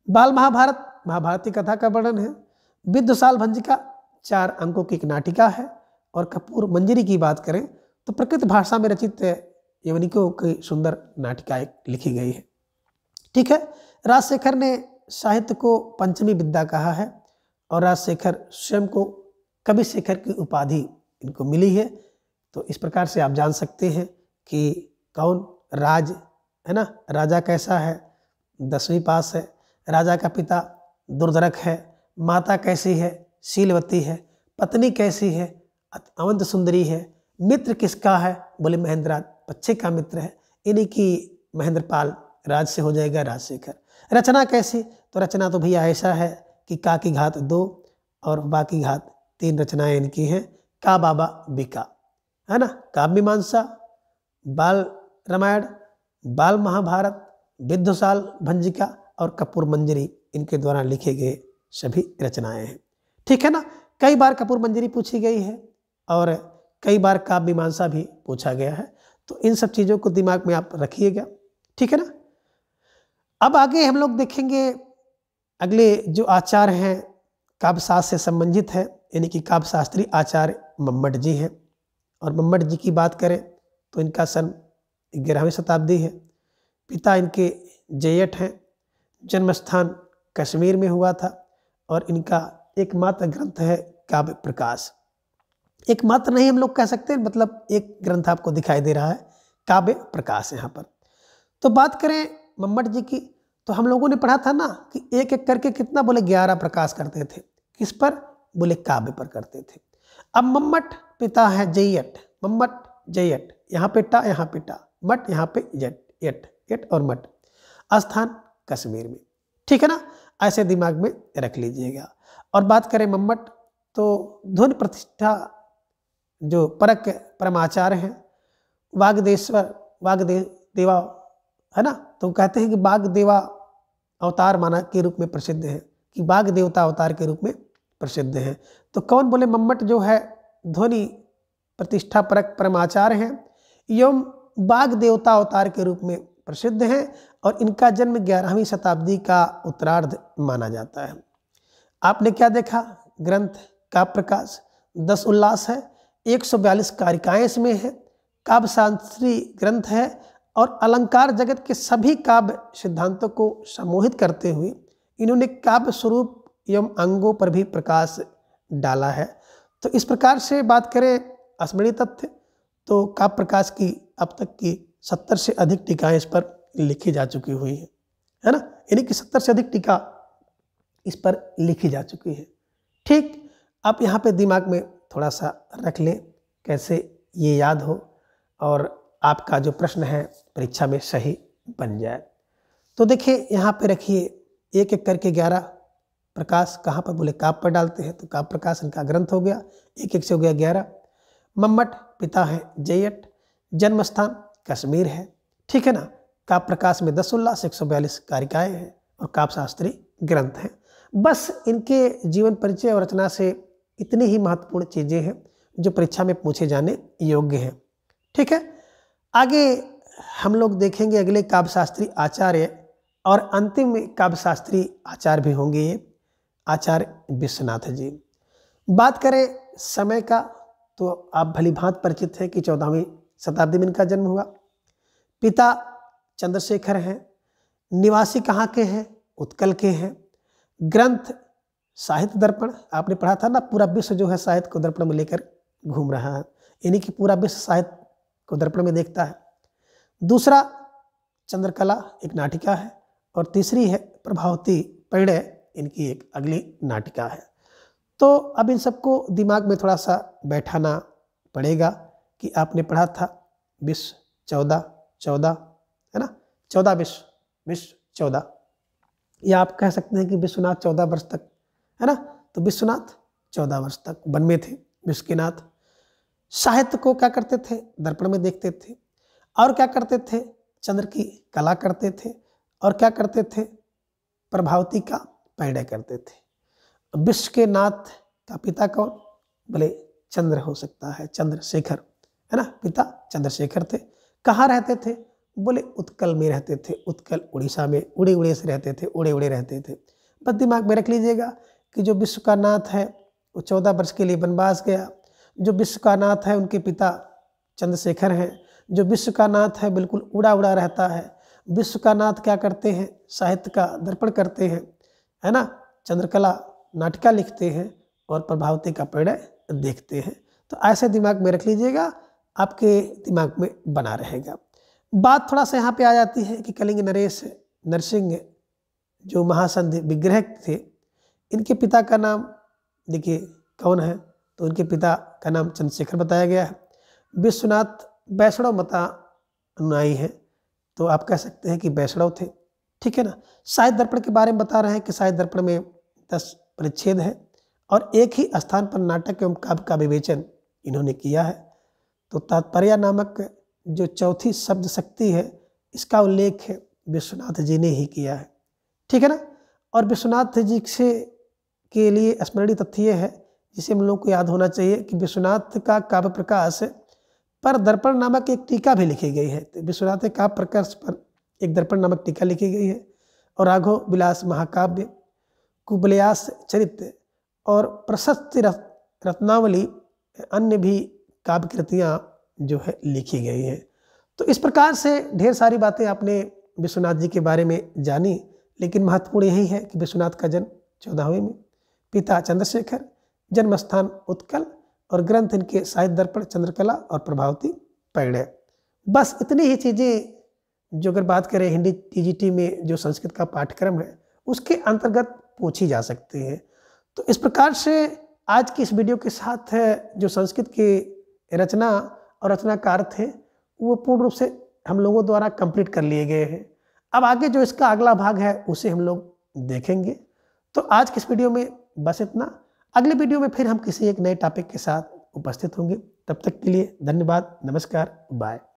बाल महाभारत महाभारती कथा का वर्णन है। विद्युसाल भंजिका 4 अंकों की एक नाटिका है। और कपूर मंजरी की बात करें तो प्रकृत भाषा में रचित यवनिकों की सुंदर नाटिका लिखी गई है, ठीक है। राजशेखर ने साहित्य को पंचमी विद्या कहा है और राजशेखर स्वयं को कवि शेखर की उपाधि इनको मिली है। तो इस प्रकार से आप जान सकते हैं कि कौन राज है ना, राजा कैसा है, 10वीं पास है। राजा का पिता दुर्धरक है। माता कैसी है, शीलवती है। पत्नी कैसी है, अवंत सुंदरी है। मित्र किसका है, बोले महेंद्र बच्चे का मित्र है, यानी कि महेंद्रपाल राज से हो जाएगा राजशेखर। रचना कैसी, तो रचना तो भैया ऐसा है कि का की घात 2 और बा की घात 3 रचनाएं इनकी हैं। का बाबा बिका है ना, काव्य मीमांसा, बाल रामायण, बाल महाभारत, विद्वशाल भंजिका और कपूर मंजरी इनके द्वारा लिखे गए सभी रचनाएं हैं। ठीक है ना, कई बार कपूर मंजरी पूछी गई है और कई बार काव्य मीमांसा भी पूछा गया है, तो इन सब चीज़ों को दिमाग में आप रखिएगा। ठीक है ना। अब आगे हम लोग देखेंगे अगले जो आचार्य हैं काव्य शास्त्र से संबंधित है, यानी कि काव्य शास्त्री आचार्य मम्मट जी हैं। और मम्मट जी की बात करें तो इनका सन 11वीं शताब्दी है। पिता इनके जयठ हैं। जन्म स्थान कश्मीर में हुआ था और इनका एकमात्र ग्रंथ है काव्य प्रकाश। एकमात्र नहीं हम लोग कह सकते, मतलब एक ग्रंथ आपको दिखाई दे रहा है काव्य प्रकाश यहाँ पर। तो बात करें मम्मट जी की, तो हम लोगों ने पढ़ा था ना कि एक एक करके कितना, बोले 11 प्रकाश करते थे। किस पर, बोले काव्य पर करते थे। अब मम्मट पिता है जयट, मम्मट जयट, यहाँ पे टा यहाँ पे टा, मट यहाँ पे जट, यट यट और मट, स्थान कश्मीर में। ठीक है ना, ऐसे दिमाग में रख लीजिएगा। और बात करें मम्मट, तो ध्वनि प्रतिष्ठा जो परक परमाचार्य हैं, वागदेश्वर वागदेवा है ना, तो कहते हैं कि वागदेवा अवतार माना के रूप में प्रसिद्ध है, कि वाग देवता अवतार के रूप में प्रसिद्ध हैं। तो कौन, बोले मम्मट जो है ध्वनि प्रतिष्ठा परक परमाचार्य हैं एवं वाग देवता अवतार के रूप में प्रसिद्ध हैं और इनका जन्म 11वीं शताब्दी का उत्तरार्ध माना जाता है। आपने क्या देखा, ग्रंथ काव्य प्रकाश 10 उल्लास है, 142 कारिकाएं इसमें है, काव्य शास्त्री ग्रंथ है और अलंकार जगत के सभी काव्य सिद्धांतों को सम्मोहित करते हुए इन्होंने काव्य स्वरूप एवं अंगों पर भी प्रकाश डाला है। तो इस प्रकार से बात करें स्मरणीय तथ्य, तो काव्य प्रकाश की अब तक की 70 से अधिक टीकाएं इस पर लिखी जा चुकी हुई है ना, यानी कि 70 से अधिक टीका इस पर लिखी जा चुकी है। ठीक, आप यहाँ पे दिमाग में थोड़ा सा रख लें कैसे ये याद हो और आपका जो प्रश्न है परीक्षा में सही बन जाए। तो देखिए यहाँ पे रखिए एक एक करके 11 प्रकाश कहाँ पर, बोले काव्य पर डालते हैं, तो काव्य प्रकाश इनका ग्रंथ हो गया, एक एक से हो गया 11। मम्मट पिता है जयट, जन्म स्थान कश्मीर है। ठीक है ना, काव्य प्रकाश में 10 उल्लास, 142 कारिकाएं हैं और काव्य शास्त्री ग्रंथ हैं। बस इनके जीवन परिचय और रचना से इतनी ही महत्वपूर्ण चीज़ें हैं जो परीक्षा में पूछे जाने योग्य हैं। ठीक है, आगे हम लोग देखेंगे अगले काव्य शास्त्री आचार्य और अंतिम काव्य शास्त्री आचार्य भी होंगे ये आचार्य विश्वनाथ जी। बात करें समय का, तो आप भली भांति परिचित हैं कि 14वीं शताब्दी में इनका जन्म हुआ। पिता चंद्रशेखर हैं, निवासी कहाँ के हैं, उत्कल के हैं। ग्रंथ साहित्य दर्पण, आपने पढ़ा था ना, पूरा विश्व जो है साहित्य को दर्पण में लेकर घूम रहा है, यानी कि पूरा विश्व साहित्य को दर्पण में देखता है। दूसरा चंद्रकला एक नाटिका है और तीसरी है प्रभावती परिणय, इनकी एक अगली नाटिका है। तो अब इन सबको दिमाग में थोड़ा सा बैठाना पड़ेगा कि आपने पढ़ा था विश्व 14 है ना, 14 विश्व 14, या आप कह सकते हैं कि विश्वनाथ 14 वर्ष तक है ना, तो विश्वनाथ 14 वर्ष तक वन में थे। विश्व के नाथ साहित्य को क्या करते थे, दर्पण में देखते थे, और क्या करते थे, चंद्र की कला करते थे, और क्या करते थे, प्रभावती का परिणय करते थे। विश्व के नाथ का पिता कौन, बोले चंद्र हो सकता है, चंद्रशेखर है ना, पिता चंद्रशेखर थे। कहाँ रहते थे, बोले उत्कल में रहते थे, उत्कल उड़ीसा में, उड़े उड़े से रहते थे, उड़े उड़े रहते थे। बस दिमाग में रख लीजिएगा कि जो विश्व का नाथ है वो 14 वर्ष के लिए वनवास गया। जो विश्व का नाथ है उनके पिता चंद्रशेखर हैं। जो विश्व का नाथ है बिल्कुल उड़ा उड़ा रहता है। विश्व का नाथ क्या करते हैं, साहित्य का दर्पण करते हैं है ना, चंद्रकला नाटिका लिखते हैं और प्रभावती का परिणय देखते हैं। तो ऐसे दिमाग में रख लीजिएगा, आपके दिमाग में बना रहेगा। बात थोड़ा सा यहाँ पे आ जाती है कि कलिंग नरेश नरसिंह जो महासंध विग्रह थे, इनके पिता का नाम देखिए कौन है, तो इनके पिता का नाम चंद्रशेखर बताया गया है। विश्वनाथ वैष्णव मता अनुयायी हैं, तो आप कह सकते हैं कि वैष्णव थे, ठीक है ना। साहित्य दर्पण के बारे में बता रहे हैं कि साहित्य दर्पण में 10 परिच्छेद है और एक ही स्थान पर नाटक एवं काव्य का विवेचन इन्होंने किया है। तो तात्पर्य नामक जो चौथी शब्द शक्ति है, इसका उल्लेख विश्वनाथ जी ने ही किया है, ठीक है ना। और विश्वनाथ जी से के लिए स्मरणीय तथ्य ये है, जिसे हम लोग को याद होना चाहिए, कि विश्वनाथ का काव्य प्रकाश पर दर्पण नामक एक टीका भी लिखी गई है। तो विश्वनाथ के काव्य प्रकाश पर एक दर्पण नामक टीका लिखी गई है। और राघव विलास महाकाव्य, कुबलयास चरित्र और प्रशस्ति रत्नावली अन्य भी काव्य कृतियाँ जो है लिखी गई हैं। तो इस प्रकार से ढेर सारी बातें आपने विश्वनाथ जी के बारे में जानी, लेकिन महत्वपूर्ण यही है कि विश्वनाथ का जन्म 14वीं में, पिता चंद्रशेखर, जन्म स्थान उत्कल और ग्रंथ इनके साहित्य दर्पण, चंद्रकला और प्रभावती पैगड़े। बस इतनी ही चीज़ें जो अगर बात करें हिंदी टीजीटी में जो संस्कृत का पाठ्यक्रम है उसके अंतर्गत पूछी जा सकती है। तो इस प्रकार से आज की इस वीडियो के साथ जो संस्कृत के रचना और रचनाकार थे वो पूर्ण रूप से हम लोगों द्वारा कंप्लीट कर लिए गए हैं। अब आगे जो इसका अगला भाग है उसे हम लोग देखेंगे। तो आज की इस वीडियो में बस इतना। अगले वीडियो में फिर हम किसी एक नए टॉपिक के साथ उपस्थित होंगे। तब तक के लिए धन्यवाद, नमस्कार, बाय।